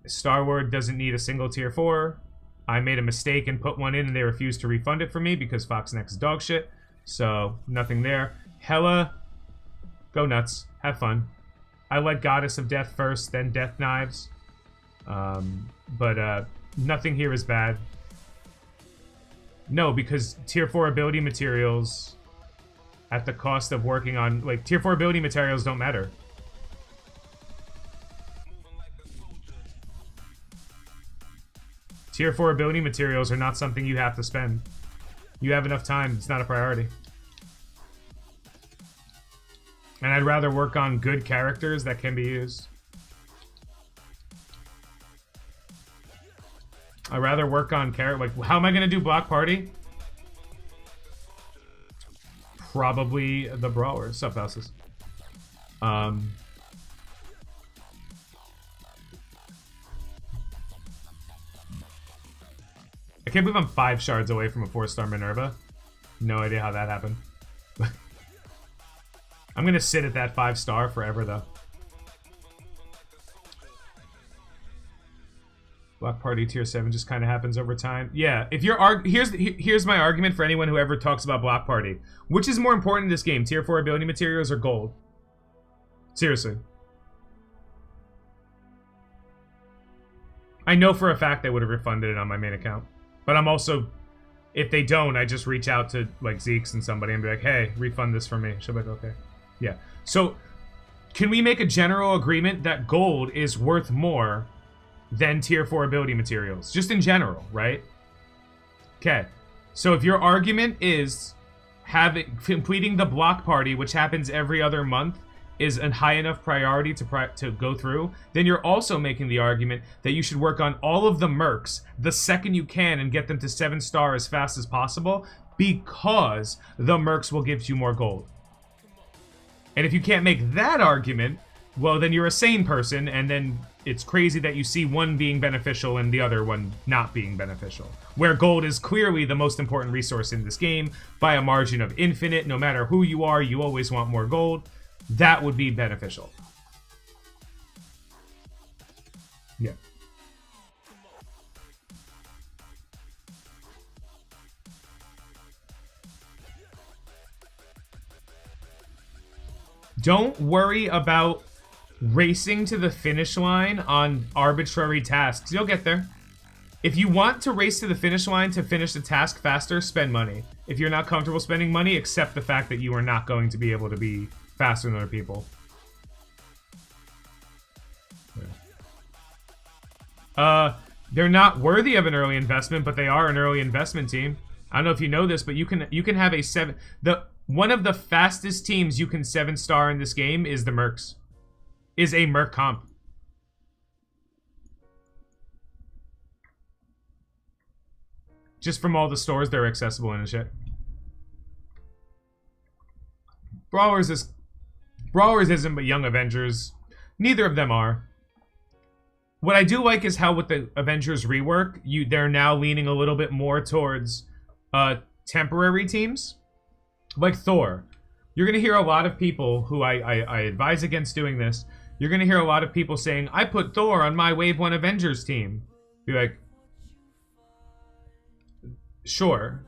Star Wars doesn't need a single tier 4. I made a mistake and put one in and they refused to refund it for me because Foxnex is dog shit. So, nothing there. Hella, go nuts. Have fun. I like Goddess of Death first, then Death Knives. But nothing here is bad. No, because tier 4 ability materials at the cost of working on... Like, tier 4 ability materials don't matter. Tier 4 ability materials are not something you have to spend. You have enough time. It's not a priority. And I'd rather work on good characters that can be used. I'd rather work on like, how am I gonna do block party? Probably the brawlers. Sup, houses. I can't believe I'm 5 shards away from a 4-star Minerva. No idea how that happened. I'm gonna sit at that 5-star forever, though. Block party tier 7 just kind of happens over time. Yeah, if you're here's my argument for anyone who ever talks about block party. Which is more important in this game, tier 4 ability materials or gold? Seriously. I know for a fact they would have refunded it on my main account. But I'm also, if they don't, I just reach out to like Zeeks and somebody and be like, hey, refund this for me. She'll be like, okay. Yeah. So, can we make a general agreement that gold is worth more than tier 4 ability materials? Just in general, right? Okay. So if your argument is completing the block party, which happens every other month, is a high enough priority to go through, then you're also making the argument that you should work on all of the mercs the second you can and get them to 7-star as fast as possible, because the mercs will give you more gold. And if you can't make that argument, well, then you're a sane person, and then it's crazy that you see one being beneficial and the other one not being beneficial. Where gold is clearly the most important resource in this game by a margin of infinite. No matter who you are, you always want more gold. That would be beneficial. Yeah. Don't worry about racing to the finish line on arbitrary tasks. You'll get there. If you want to race to the finish line to finish the task faster, spend money. If you're not comfortable spending money, accept the fact that you are not going to be able to be faster than other people. Yeah. They're not worthy of an early investment, but they are an early investment team. I don't know if you know this, but you can have a 7... One of the fastest teams you can 7-star in this game is the Mercs. Is a Merc comp. Just from all the stores they're accessible in and shit. Brawlers isn't, but Young Avengers. Neither of them are. What I do like is how with the Avengers rework, they're now leaning a little bit more towards temporary teams. Like Thor. You're going to hear a lot of people who I advise against doing this. You're going to hear a lot of people saying, I put Thor on my Wave 1 Avengers team. Be like, sure.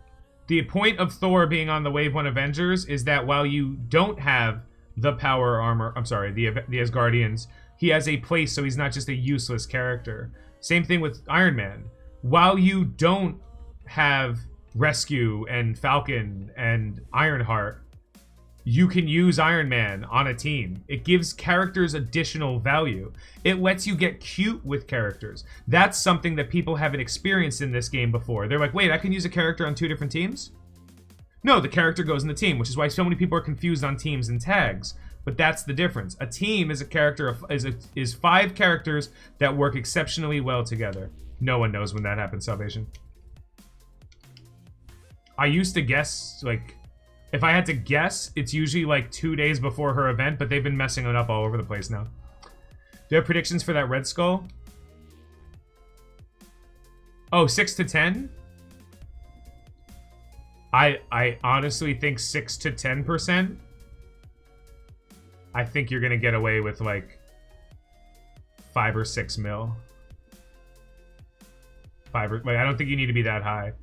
The point of Thor being on the Wave 1 Avengers is that while you don't have the power armor, I'm sorry, the Asgardians, he has a place, so he's not just a useless character. Same thing with Iron Man. While you don't have Rescue and Falcon and Ironheart, you can use Iron Man on a team. It gives characters additional value. It lets you get cute with characters. That's something that people haven't experienced in this game before. They're like, wait, I can use a character on 2 different teams? No, the character goes in the team, which is why so many people are confused on teams and tags. But that's the difference. A team is a character is 5 characters that work exceptionally well together. No one knows when that happens, Salvation. I used to guess, like, if I had to guess, it's usually like 2 days before her event, but they've been messing it up all over the place now. Do you have predictions for that Red Skull? Oh, 6 to 10? I honestly think 6 to 10%. I think you're gonna get away with like 5 or 6 mil. I don't think you need to be that high.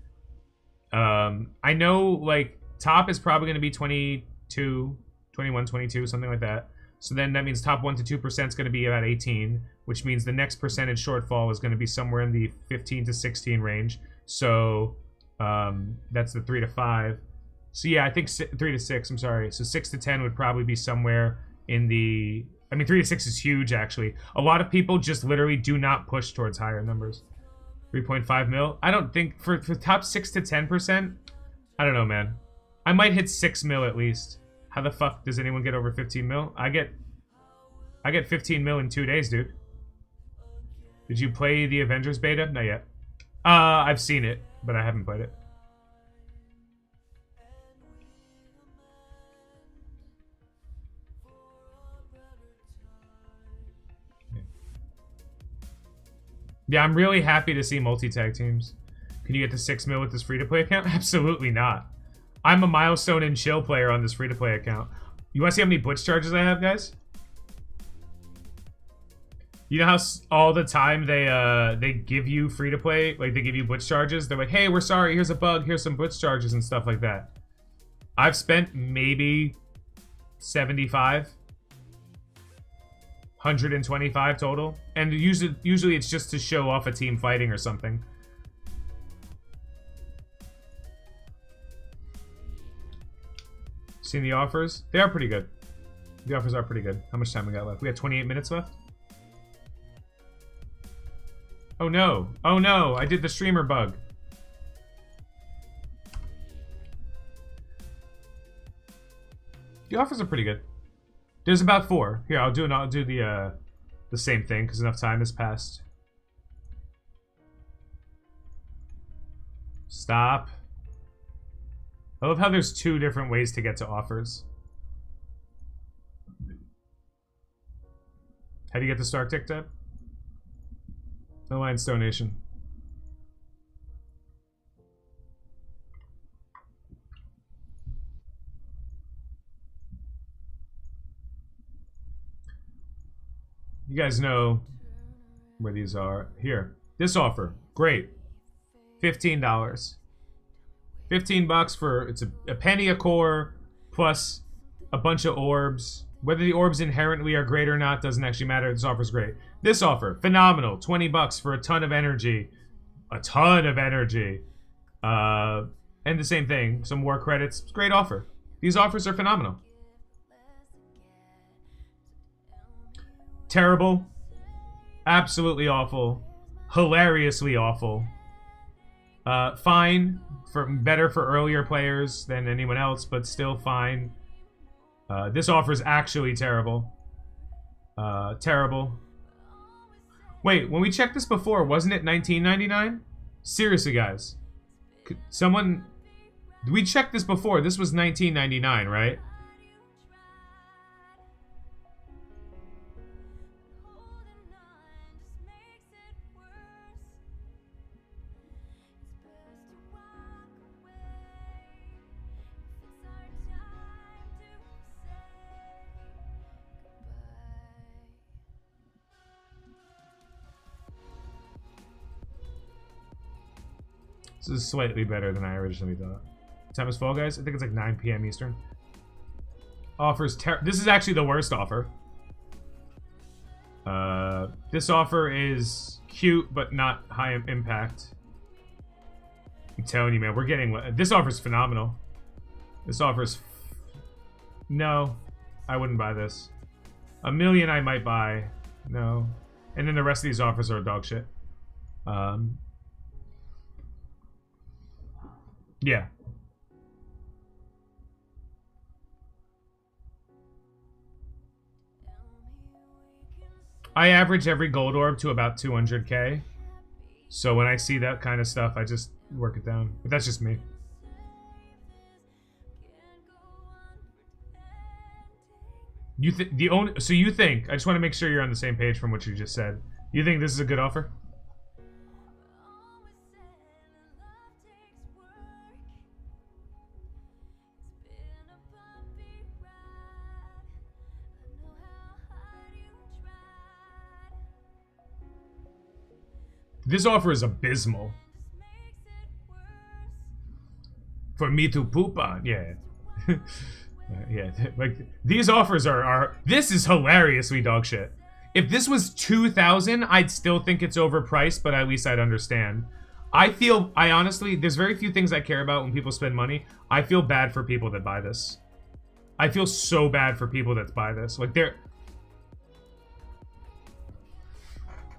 I know like top is probably going to be 22, 21, 22, something like that. So then that means top 1 to 2% is going to be about 18, which means the next percentage shortfall is going to be somewhere in the 15 to 16 range. So That's the 3 to 5. So yeah, I think 3 to 6. I'm sorry. So 6 to 10 would probably be somewhere in the. I mean, 3 to 6 is huge actually. A lot of people just literally do not push towards higher numbers. 3.5 mil. I don't think for top 6 to 10%. I don't know, man. I might hit 6 mil at least. How the fuck does anyone get over 15 mil? I get 15 mil in 2 days, dude. Did you play the Avengers beta? Not yet. I've seen it, but I haven't played it. Yeah, I'm really happy to see multi-tag teams. Can you get to 6 mil with this free-to-play account? Absolutely not. I'm a milestone and chill player on this free-to-play account. You want to see how many Blitz charges I have, guys? You know how all the time they give you free-to-play, like they give you Blitz charges? They're like, hey, we're sorry, here's a bug, here's some Blitz charges and stuff like that. I've spent maybe 75, 125 total. And usually it's just to show off a team fighting or something. Seen the offers? They are pretty good. The offers are pretty good. How much time we got left? We got 28 minutes left. Oh no. Oh no. I did the streamer bug. The offers are pretty good. There's about 4. Here, I'll do the same thing because enough time has passed. Stop. I love how there's 2 different ways to get to offers. How do you get the Stark Tick tab? Alliance donation. You guys know where these are. Here. This offer. Great. $15. 15 bucks for, it's a penny a core plus a bunch of orbs. Whether the orbs inherently are great or not doesn't actually matter. This offer's great. This offer, phenomenal. 20 bucks for a ton of energy. A ton of energy. And the same thing, some war credits. Great offer. These offers are phenomenal. Terrible. Absolutely awful. Hilariously awful. Fine. Better for earlier players than anyone else, but still fine. This offer is actually terrible. Terrible. Wait, when we checked this before, wasn't it $19.99? Seriously, guys. Someone... We checked this before. This was $19.99, right? This is slightly better than I originally thought. What time is Fall Guys? I think it's like 9 p.m. Eastern. Offers this is actually the worst offer. This offer is cute, but not high impact. I'm telling you, man, we're getting... This offer is phenomenal. This offer's... No, I wouldn't buy this. $1 million I might buy. No. And then the rest of these offers are dog shit. Yeah. I average every gold orb to about 200k. So when I see that kind of stuff, I just work it down. But that's just me. So you think, I just want to make sure you're on the same page from what you just said. You think this is a good offer? This offer is abysmal. For me to poop on, yeah. Yeah, like, these offers are... This is hilariously dog shit. If this was 2,000, I'd still think it's overpriced, but at least I'd understand. I honestly, there's very few things I care about when people spend money. I feel bad for people that buy this. I feel so bad for people that buy this. Like,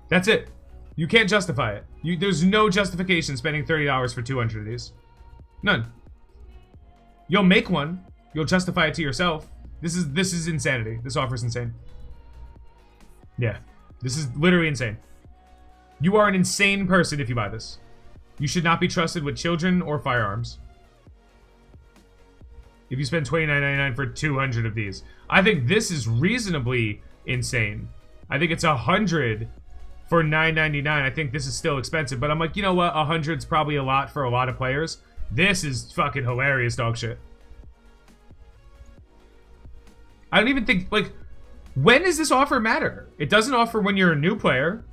that's it. You can't justify it. There's no justification spending $30 for 200 of these. None. You'll make one. You'll justify it to yourself. This is insanity. This offer's insane. Yeah. This is literally insane. You are an insane person if you buy this. You should not be trusted with children or firearms. If you spend $29.99 for 200 of these. I think this is reasonably insane. I think it's 100 for $9.99. I think this is still expensive, but I'm like, you know what? 100's probably a lot for a lot of players. This is fucking hilarious dog shit. I don't even think, like, when does this offer matter? It doesn't offer when you're a new player,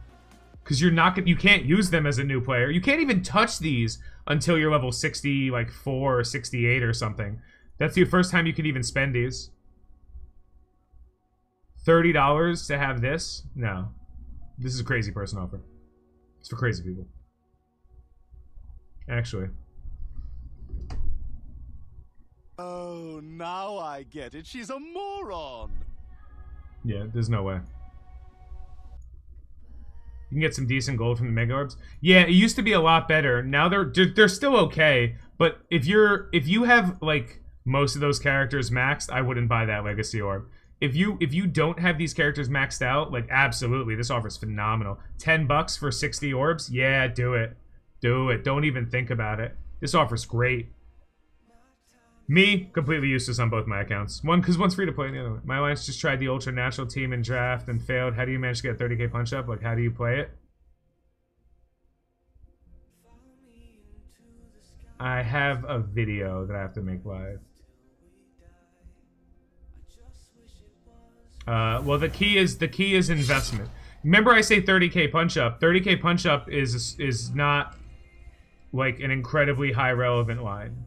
because you can't use them as a new player. You can't even touch these until you're level 60, like 4 or 68 or something. That's the first time you can even spend these. $30 to have this? No. This is a crazy person offer. It's for crazy people. Actually. Oh, now I get it. She's a moron. Yeah, there's no way. You can get some decent gold from the mega orbs. Yeah, it used to be a lot better. Now they're still okay, but if you have like most of those characters maxed, I wouldn't buy that legacy orb. If you don't have these characters maxed out, like absolutely, this offer is phenomenal. $10 for 60 orbs? Yeah, do it. Do it. Don't even think about it. This offer's great. Me, completely useless on both my accounts. Because one's free to play and the other one. My alliance just tried the ultra natural team in draft and failed. How do you manage to get a 30k punch up? Like, how do you play it? I have a video that I have to make live. Well, the key is investment. Remember I say 30k punch up. 30k punch up is not like an incredibly high relevant line.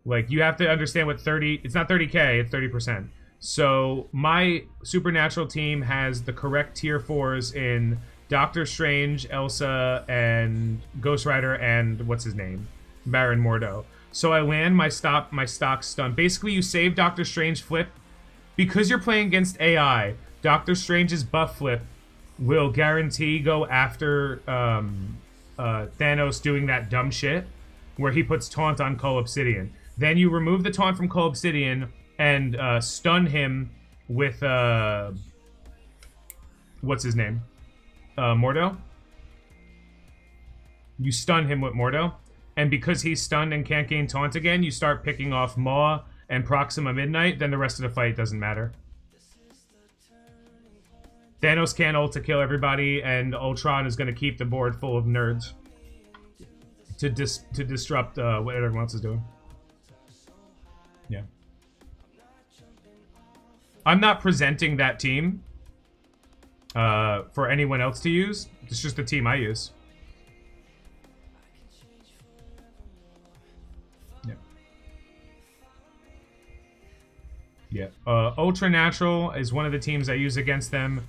Like, you have to understand what it's not 30k, it's 30%. So my supernatural team has the correct tier 4s in Doctor Strange, Elsa, and Ghost Rider, and what's his name? Baron Mordo. So I land my stock stun. Basically, you save Doctor Strange flip. Because you're playing against AI, Doctor Strange's buff flip will guarantee go after Thanos doing that dumb shit where he puts taunt on Cull Obsidian. Then you remove the taunt from Cull Obsidian and stun him with what's his name? Mordo. You stun him with Mordo, and because he's stunned and can't gain taunt again, you start picking off Maw and Proxima Midnight. Then the rest of the fight doesn't matter. Thanos can't ult to kill everybody, and Ultron is going to keep the board full of nerds to disrupt what everyone else is doing. Yeah. I'm not presenting that team for anyone else to use. It's just the team I use. Yeah. Yeah. Ultra Natural is one of the teams I use against them.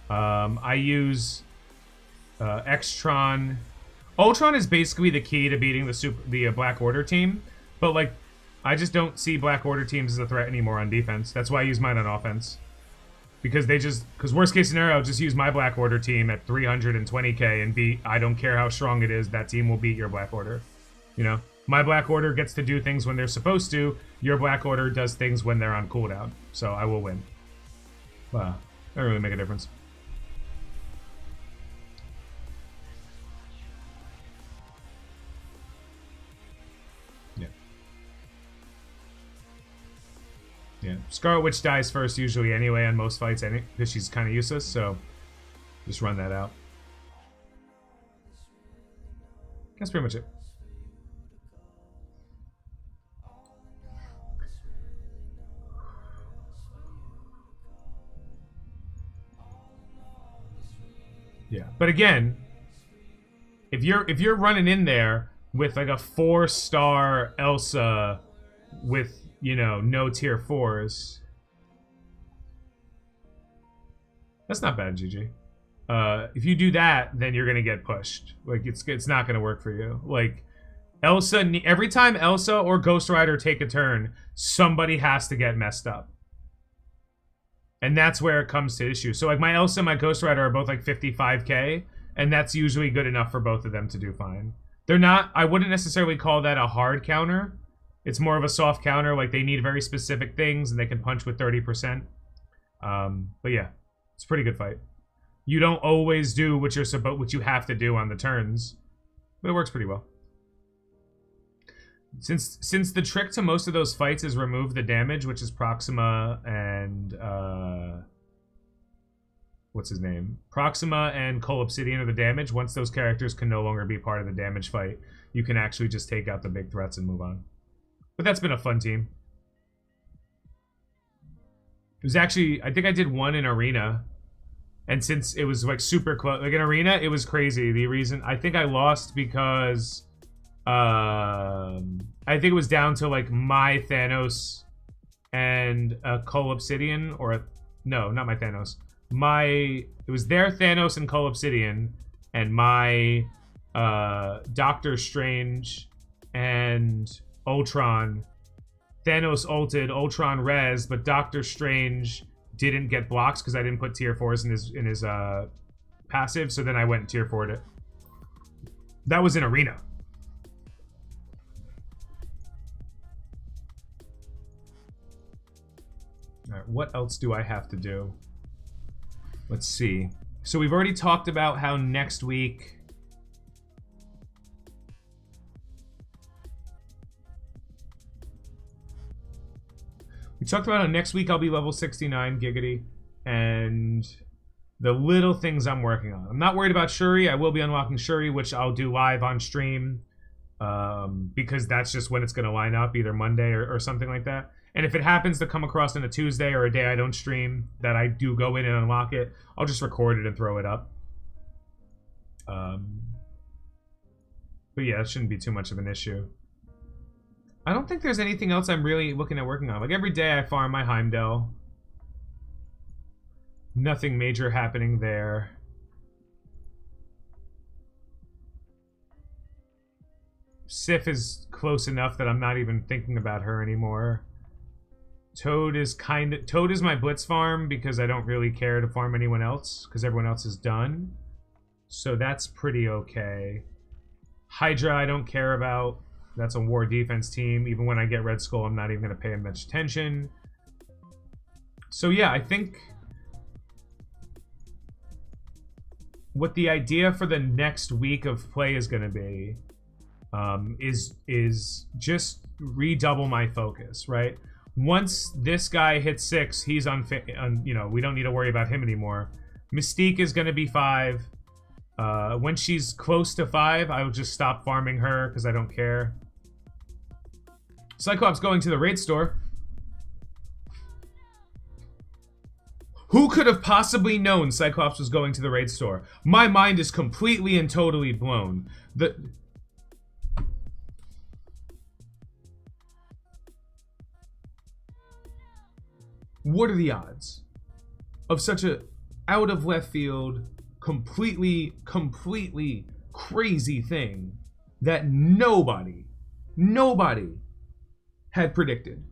I use Extron. Ultron is basically the key to beating the Black Order team, but like, I just don't see Black Order teams as a threat anymore on defense. That's why I use mine on offense. Because worst case scenario, I'll just use my Black Order team at 320k and I don't care how strong it is, that team will beat your Black Order. You know? My Black Order gets to do things when they're supposed to. Your Black Order does things when they're on cooldown. So I will win. Wow. That doesn't really make a difference. Yeah, Scarlet Witch dies first usually anyway on most fights, because she's kind of useless, so just run that out. That's pretty much it. Yeah, but again, if you're running in there with like a 4-star Elsa with, you know, no tier 4s. That's not bad, GG. If you do that, then you're gonna get pushed. Like it's not gonna work for you. Like Elsa, every time Elsa or Ghost Rider take a turn, somebody has to get messed up. And that's where it comes to issue. So like my Elsa and my Ghost Rider are both like 55k, and that's usually good enough for both of them to do fine. They're not, I wouldn't necessarily call that a hard counter. It's more of a soft counter, like they need very specific things and they can punch with 30%. But yeah, it's a pretty good fight. You don't always do what you have to do on the turns, but it works pretty well. Since the trick to most of those fights is remove the damage, which is Proxima and what's his name? Proxima and Cole Obsidian are the damage. Once those characters can no longer be part of the damage fight, you can actually just take out the big threats and move on. But that's been a fun team. It was actually, I think I did one in Arena, and since it was like super close, like in Arena, it was crazy. The reason I think I lost because I think it was down to like my Thanos and Cole Obsidian, or no, not my Thanos. It was their Thanos and Cole Obsidian, and my Doctor Strange and Ultron. Thanos ulted, Ultron res, but Doctor Strange didn't get blocks because I didn't put tier 4s in his passive, so then I went and tier 4'd it. That was in Arena. Alright, what else do I have to do? Let's see. So we've already talked about how next week... We talked about how next week I'll be level 69, Giggity, and the little things I'm working on. I'm not worried about Shuri. I will be unlocking Shuri, which I'll do live on stream, because that's just when it's going to line up, either Monday or something like that. And if it happens to come across on a Tuesday or a day I don't stream, that I do go in and unlock it, I'll just record it and throw it up. But yeah, it shouldn't be too much of an issue. I don't think there's anything else I'm really looking at working on. Like every day I farm my Heimdall. Nothing major happening there. Sif is close enough that I'm not even thinking about her anymore. Toad is my Blitz farm because I don't really care to farm anyone else because everyone else is done. So that's pretty okay. Hydra I don't care about. That's a war defense team. Even when I get Red Skull, I'm not even going to pay him much attention. So yeah, I think what the idea for the next week of play is going to be is just redouble my focus, right? Once this guy hits 6, he's you know, we don't need to worry about him anymore. Mystique is going to be 5. When she's close to 5, I will just stop farming her because I don't care. Cyclops going to the raid store. Who could have possibly known Cyclops was going to the raid store? My mind is completely and totally blown. What are the odds of such a out of left field, completely crazy thing that nobody had predicted?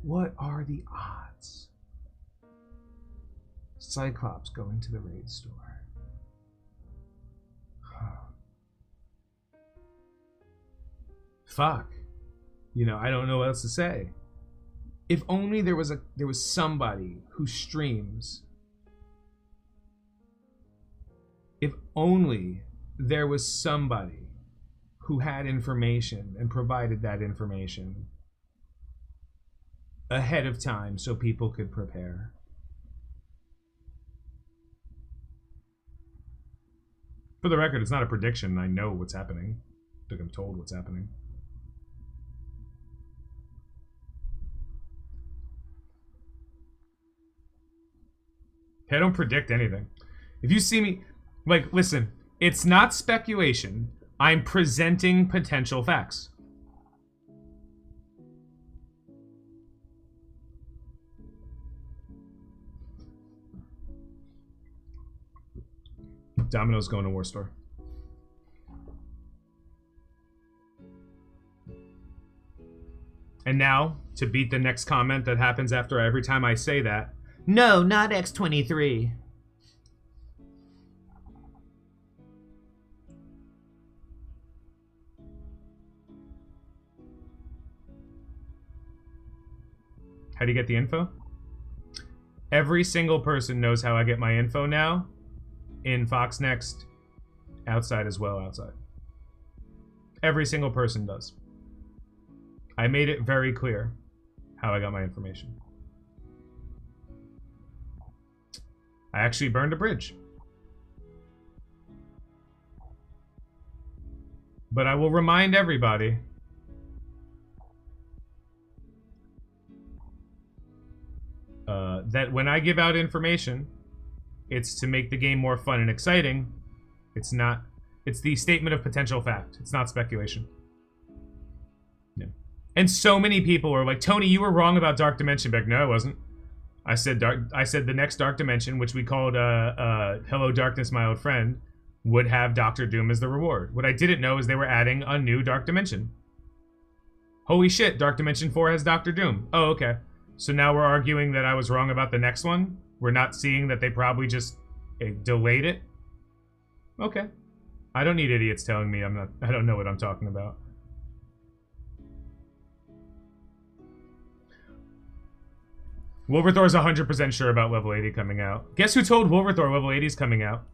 What are the odds? Cyclops going to the raid store. Fuck. You know, I don't know what else to say. If only there was somebody who streams. If only there was somebody who had information and provided that information ahead of time so people could prepare. For the record, it's not a prediction. I know what's happening. I think I'm told what's happening. I don't predict anything. If you see me, like, listen, it's not speculation. I'm presenting potential facts. Domino's going to War Store. And now, to beat the next comment that happens after every time I say that. No, not X23. How do you get the info? Every single person knows how I get my info now. In Fox Next. Outside as well, outside. Every single person does. I made it very clear how I got my information. I actually burned a bridge. But I will remind everybody that when I give out information, it's to make the game more fun and exciting. It's not. It's the statement of potential fact. It's not speculation. Yeah. And so many people were like, Tony, you were wrong about Dark Dimension. Back, no, I wasn't. I said the next Dark Dimension, which we called Hello Darkness, My Old Friend, would have Doctor Doom as the reward. What I didn't know is they were adding a new Dark Dimension. Holy shit, Dark Dimension 4 has Doctor Doom. Oh, okay. So now we're arguing that I was wrong about the next one? We're not seeing that they probably just delayed it? Okay. I don't need idiots telling me I don't know what I'm talking about. Wolverthor's 100% sure about level 80 coming out. Guess who told Wolverthor level 80 is coming out?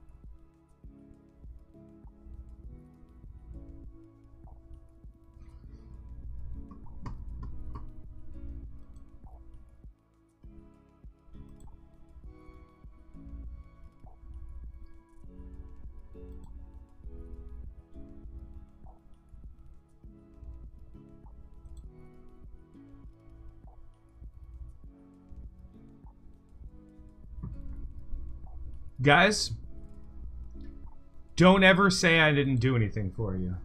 Guys, don't ever say I didn't do anything for you.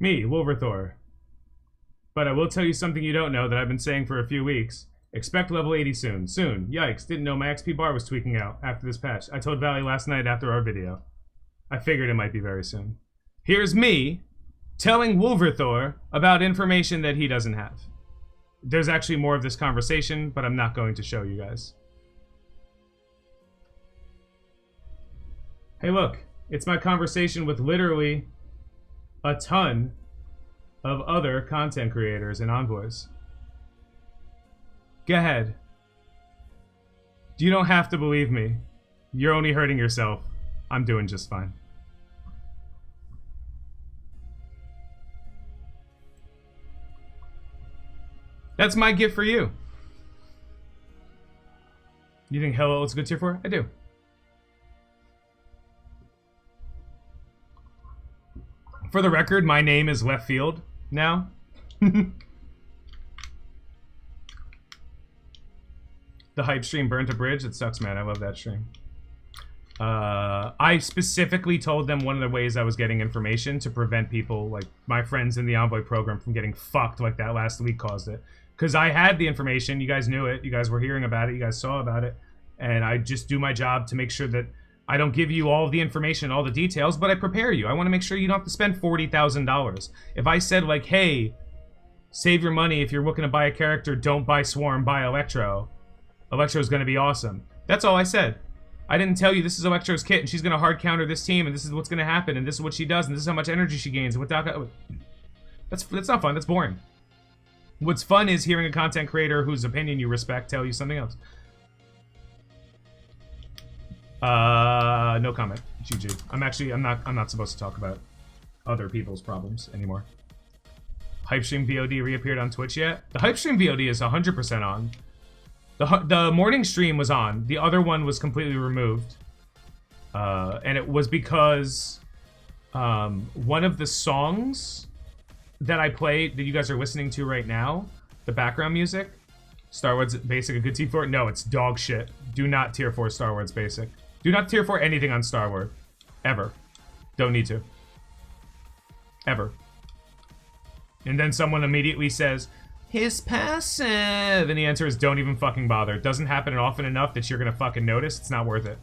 Me, Wolverthor. But I will tell you something you don't know that I've been saying for a few weeks. Expect level 80 soon. Soon. Yikes, didn't know my XP bar was tweaking out after this patch. I told Valley last night after our video. I figured it might be very soon. Here's me telling Wolverthor about information that he doesn't have. There's actually more of this conversation, but I'm not going to show you guys. Hey look, it's my conversation with literally a ton of other content creators and envoys. Go ahead. You don't have to believe me. You're only hurting yourself. I'm doing just fine. That's my gift for you. You think Hello looks good tier 4? I do. For the record, my name is Left Field now. The hype stream burnt a bridge. It sucks, man. I love that stream. I specifically told them one of the ways I was getting information to prevent people, like my friends in the Envoy program, from getting fucked like that last leak caused it. Because I had the information. You guys knew it. You guys were hearing about it. You guys saw about it. And I just do my job to make sure that I don't give you all the information, all the details, but I prepare you. I want to make sure you don't have to spend $40,000. If I said, like, hey, save your money if you're looking to buy a character, don't buy Swarm, buy Electro. Electro's going to be awesome. That's all I said. I didn't tell you this is Electro's kit and she's going to hard counter this team and this is what's going to happen and this is what she does and this is how much energy she gains. And that's not fun. That's boring. What's fun is hearing a content creator whose opinion you respect tell you something else. No comment. GG. I'm not supposed to talk about other people's problems anymore. Hypestream VOD reappeared on Twitch yet? The Hypestream VOD is 100% on. The morning stream was on. The other one was completely removed. And it was because one of the songs that I played, that you guys are listening to right now, the background music, Star Wars Basic a good tier 4? No, it's dog shit. Do not tier 4 Star Wars Basic. Do not tier 4 anything on Star Wars. Ever. Don't need to. Ever. And then someone immediately says, his passive, and the answer is don't even fucking bother. It doesn't happen often enough that you're gonna fucking notice. It's not worth it.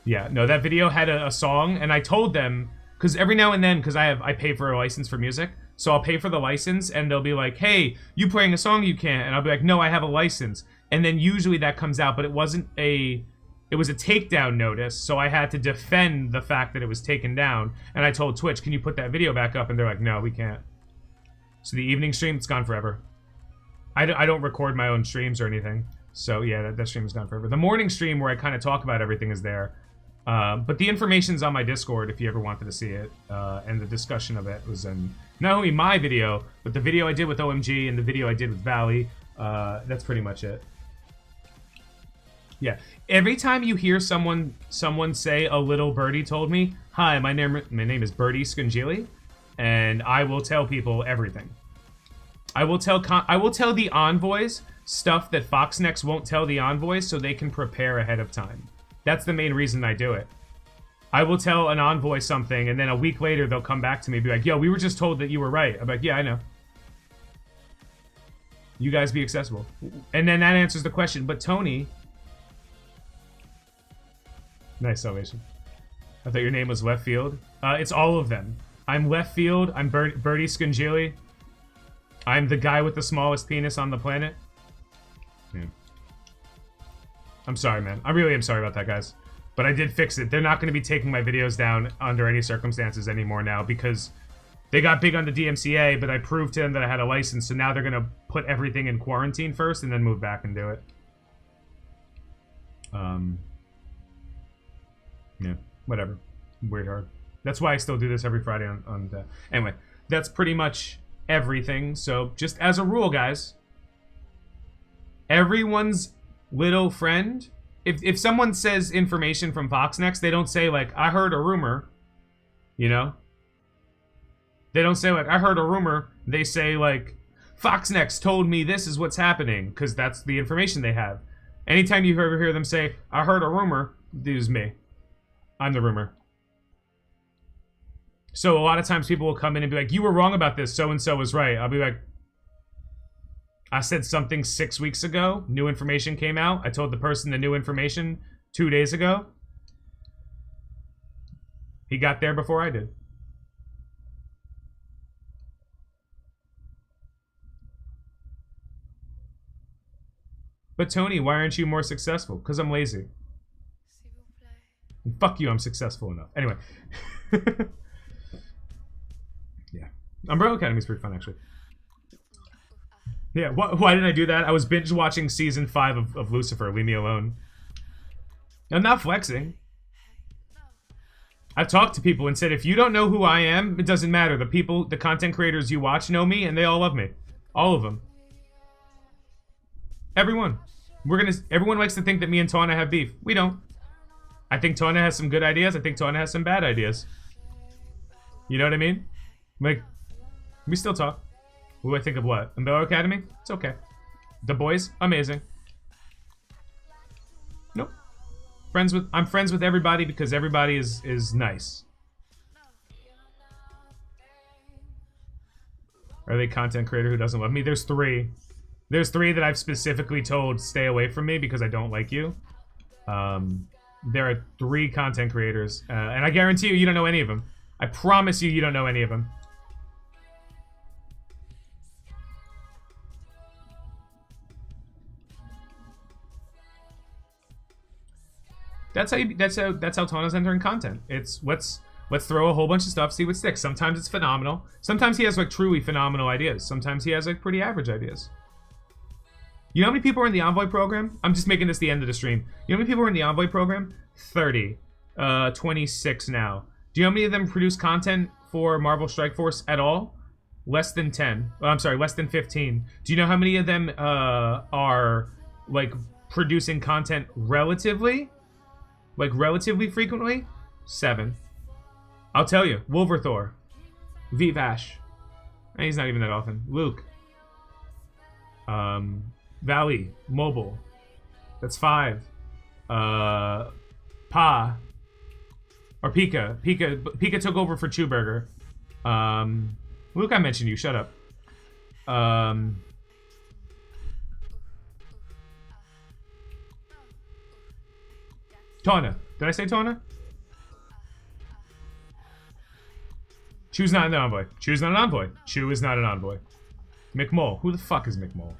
Yeah, no, that video had a song, and I told them, because every now and then, because I pay for a license for music, so I'll pay for the license, and they'll be like, hey, you playing a song you can't, and I'll be like, no, I have a license. And then usually that comes out, but it wasn't it was a takedown notice, so I had to defend the fact that it was taken down, and I told Twitch, can you put that video back up? And they're like, no, we can't. So the evening stream, it's gone forever. I don't record my own streams or anything, so yeah, that stream is gone forever. The morning stream where I kind of talk about everything is there, but the information's on my Discord if you ever wanted to see it, and the discussion of it was in not only my video, but the video I did with OMG and the video I did with Valley. That's pretty much it. Yeah. Every time you hear someone say a little birdie told me, hi, my name is Birdie Scungili, and I will tell people everything. I will tell the envoys stuff that Foxnex won't tell the envoys so they can prepare ahead of time. That's the main reason I do it. I will tell an envoy something, and then a week later they'll come back to me and be like, yo, we were just told that you were right. I'm like, yeah, I know. You guys be accessible. And then that answers the question, but Tony... Nice salvation. I thought your name was Left Field. It's all of them. I'm Left Field. I'm Birdie Scungili. I'm the guy with the smallest penis on the planet. Yeah. I'm sorry, man. I really am sorry about that, guys. But I did fix it. They're not going to be taking my videos down under any circumstances anymore now because they got big on the DMCA, but I proved to them that I had a license, so now they're going to put everything in quarantine first and then move back and do it. Yeah, whatever. Weird hard. That's why I still do this every Friday on anyway, that's pretty much everything. So just as a rule, guys, everyone's little friend, if someone says information from Foxnext, they don't say like, I heard a rumor, you know? They don't say like, I heard a rumor. They say like, Foxnext told me this is what's happening, because that's the information they have. Anytime you ever hear them say, I heard a rumor, it was me. I'm the rumor. So a lot of times people will come in and be like, you were wrong about this, so-and-so was right. I'll be like, I said something 6 weeks ago, new information came out. I told the person the new information 2 days ago. He got there before I did. But Tony, why aren't you more successful? Because I'm lazy. Fuck you, I'm successful enough. Anyway. Yeah. Umbrella Academy is pretty fun, actually. Yeah, why did I do that? I was binge watching season 5 of Lucifer. Leave me alone. I'm not flexing. I've talked to people and said, if you don't know who I am, it doesn't matter. The content creators you watch know me, and they all love me. All of them. Everyone. Everyone likes to think that me and Tawna have beef. We don't. I think Tawna has some good ideas. I think Tawna has some bad ideas. You know what I mean? Like, we still talk. What do I think of what? Umbrella Academy? It's okay. The boys? Amazing. Nope. I'm friends with everybody because everybody is nice. Are they content creator who doesn't love me? There's 3. There's 3 that I've specifically told stay away from me because I don't like you. There are 3 content creators, and I guarantee you don't know any of them. I promise you don't know any of them. That's how Tawna's entering content. It's let's throw a whole bunch of stuff, see what sticks. Sometimes it's phenomenal. Sometimes he has like truly phenomenal ideas. Sometimes he has like pretty average ideas. You know how many people are in the Envoy program? I'm just making this the end of the stream. You know how many people are in the Envoy program? 30. 26 now. Do you know how many of them produce content for Marvel Strike Force at all? Less than 10. Oh, I'm sorry, less than 15. Do you know how many of them are like producing content relatively? Like relatively frequently? 7. I'll tell you. Wolverthor. Vivash. He's not even that often. Luke. Valley, Mobile. That's 5. Pa. Or Pika. Pika took over for Chewburger. Luke, I mentioned you. Shut up. Tona. Did I say Tona? Chew's not an envoy. Chew's not an envoy. Chew is not an envoy. McMole. Who the fuck is McMole?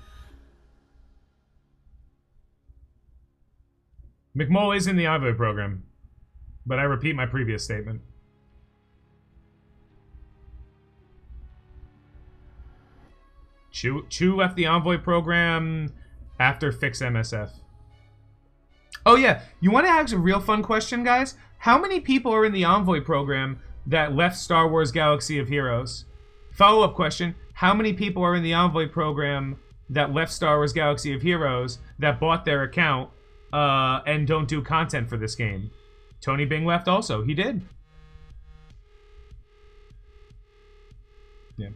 McMole is in the envoy program. But I repeat my previous statement. Chew left the envoy program after Fix MSF. Oh yeah, you want to ask a real fun question, guys? How many people are in the envoy program that left Star Wars Galaxy of Heroes? Follow-up question, how many people are in the envoy program that left Star Wars Galaxy of Heroes that bought their account and don't do content for this game? Tony Bing left also. He did. Yeah.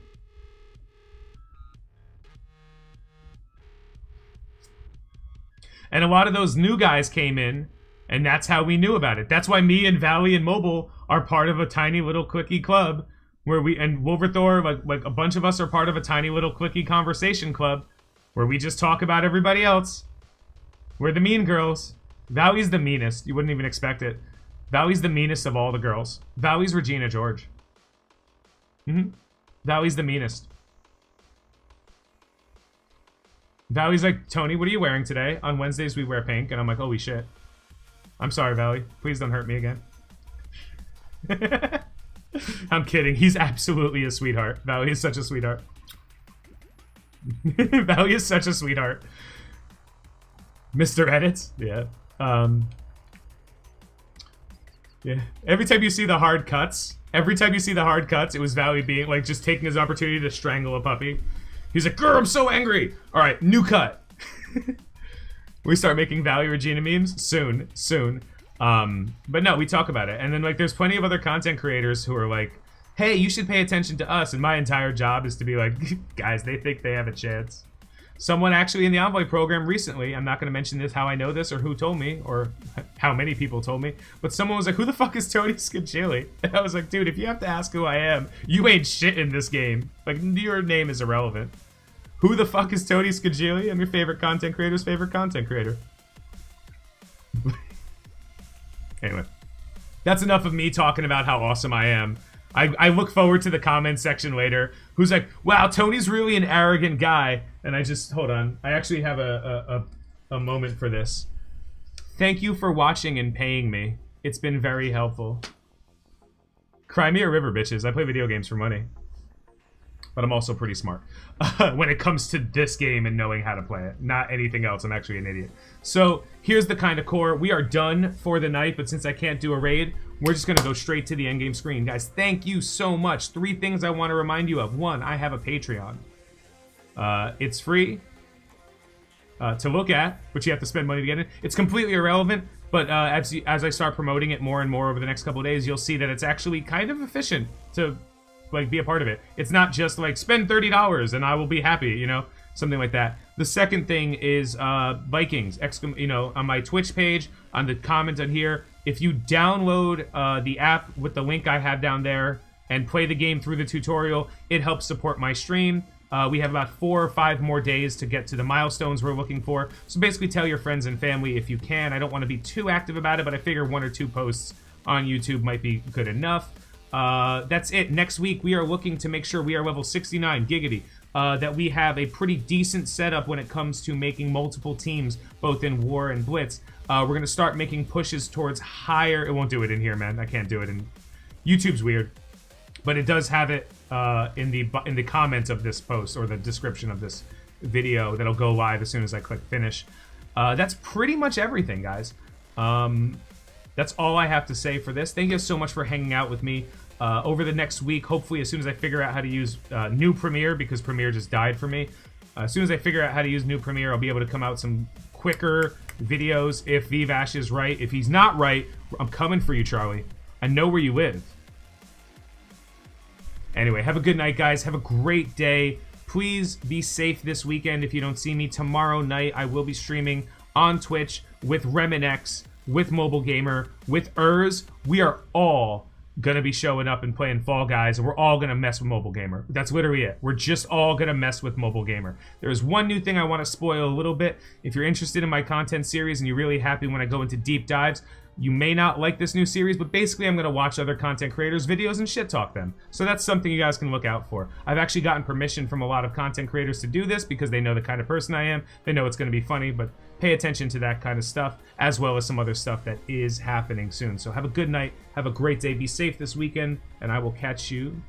And a lot of those new guys came in, and that's how we knew about it. That's why me and Valley and Mobile are part of a tiny little clicky club where we, and Wolverthor, like a bunch of us are part of a tiny little clicky conversation club where we just talk about everybody else. We're the mean girls. Valley's the meanest. You wouldn't even expect it. Valley's the meanest of all the girls. Valley's Regina George. Valley's the meanest. Valley's like, Tony, what are you wearing today? On Wednesdays we wear pink. And I'm like, holy shit. I'm sorry, Valley. Please don't hurt me again. I'm kidding. He's absolutely a sweetheart. Valley is such a sweetheart. Valley is such a sweetheart. Mr. Edits? Yeah. Yeah. Every time you see the hard cuts, it was Valley being, like, just taking his opportunity to strangle a puppy. He's like, grr, I'm so angry. All right, new cut. We start making Valley Regina memes soon. But no, we talk about it. And then, like, there's plenty of other content creators who are like, hey, you should pay attention to us. And my entire job is to be like, guys, they think they have a chance. Someone actually in the Envoy program recently, I'm not going to mention this, how I know this, or who told me, or how many people told me, but someone was like, who the fuck is Tony Scungili? And I was like, dude, if you have to ask who I am, you ain't shit in this game. Like, your name is irrelevant. Who the fuck is Tony Scungili? I'm your favorite content creator's favorite content creator. Anyway, that's enough of me talking about how awesome I am. I look forward to the comment section later. Who's like, wow, Tony's really an arrogant guy. And I just, hold on. I actually have a moment for this. Thank you for watching and paying me. It's been very helpful. Cry me a river, bitches. I play video games for money. But I'm also pretty smart when it comes to this game and knowing how to play it. Not anything else. I'm actually an idiot. So here's the kind of core. We are done for the night, but since I can't do a raid, we're just going to go straight to the endgame screen. Guys, thank you so much. 3 things I want to remind you of. 1, I have a Patreon. It's free to look at, but you have to spend money to get it. It's completely irrelevant, but as I start promoting it more and more over the next couple of days, you'll see that it's actually kind of efficient to, like, be a part of it. It's not just like spend $30 and I will be happy, you know, something like that. The second thing is Vikings, you know, on my Twitch page, on the comment on here. If you download the app with the link I have down there and play the game through the tutorial, it helps support my stream. We have about 4 or 5 more days to get to the milestones we're looking for. So basically tell your friends and family if you can. I don't want to be too active about it, but I figure 1 or 2 posts on YouTube might be good enough. That's it. Next week, we are looking to make sure we are level 69, giggity. That we have a pretty decent setup when it comes to making multiple teams, both in War and Blitz. We're going to start making pushes towards higher... It won't do it in here, man. I can't do it in... YouTube's weird. But it does have it in the comments of this post, or the description of this video that'll go live as soon as I click finish. That's pretty much everything, guys. That's all I have to say for this. Thank you so much for hanging out with me. Over the next week, hopefully as soon as I figure out how to use new Premiere, because Premiere just died for me. As soon as I figure out how to use new Premiere, I'll be able to come out some quicker videos if Vivash is right. If he's not right, I'm coming for you, Charlie. I know where you live. Anyway, have a good night, guys. Have a great day. Please be safe this weekend. If you don't see me tomorrow night, I will be streaming on Twitch with Reminx, with Mobile Gamer, with We are all gonna be showing up and playing Fall Guys, and we're all gonna mess with Mobile Gamer. That's literally it. We're just all gonna mess with Mobile Gamer. There's one new thing I want to spoil a little bit. If you're interested in my content series and you're really happy when I go into deep dives, you may not like this new series, but basically I'm going to watch other content creators' videos and shit talk them. So that's something you guys can look out for. I've actually gotten permission from a lot of content creators to do this because they know the kind of person I am. They know it's going to be funny, but pay attention to that kind of stuff, as well as some other stuff that is happening soon. So have a good night. Have a great day. Be safe this weekend, and I will catch you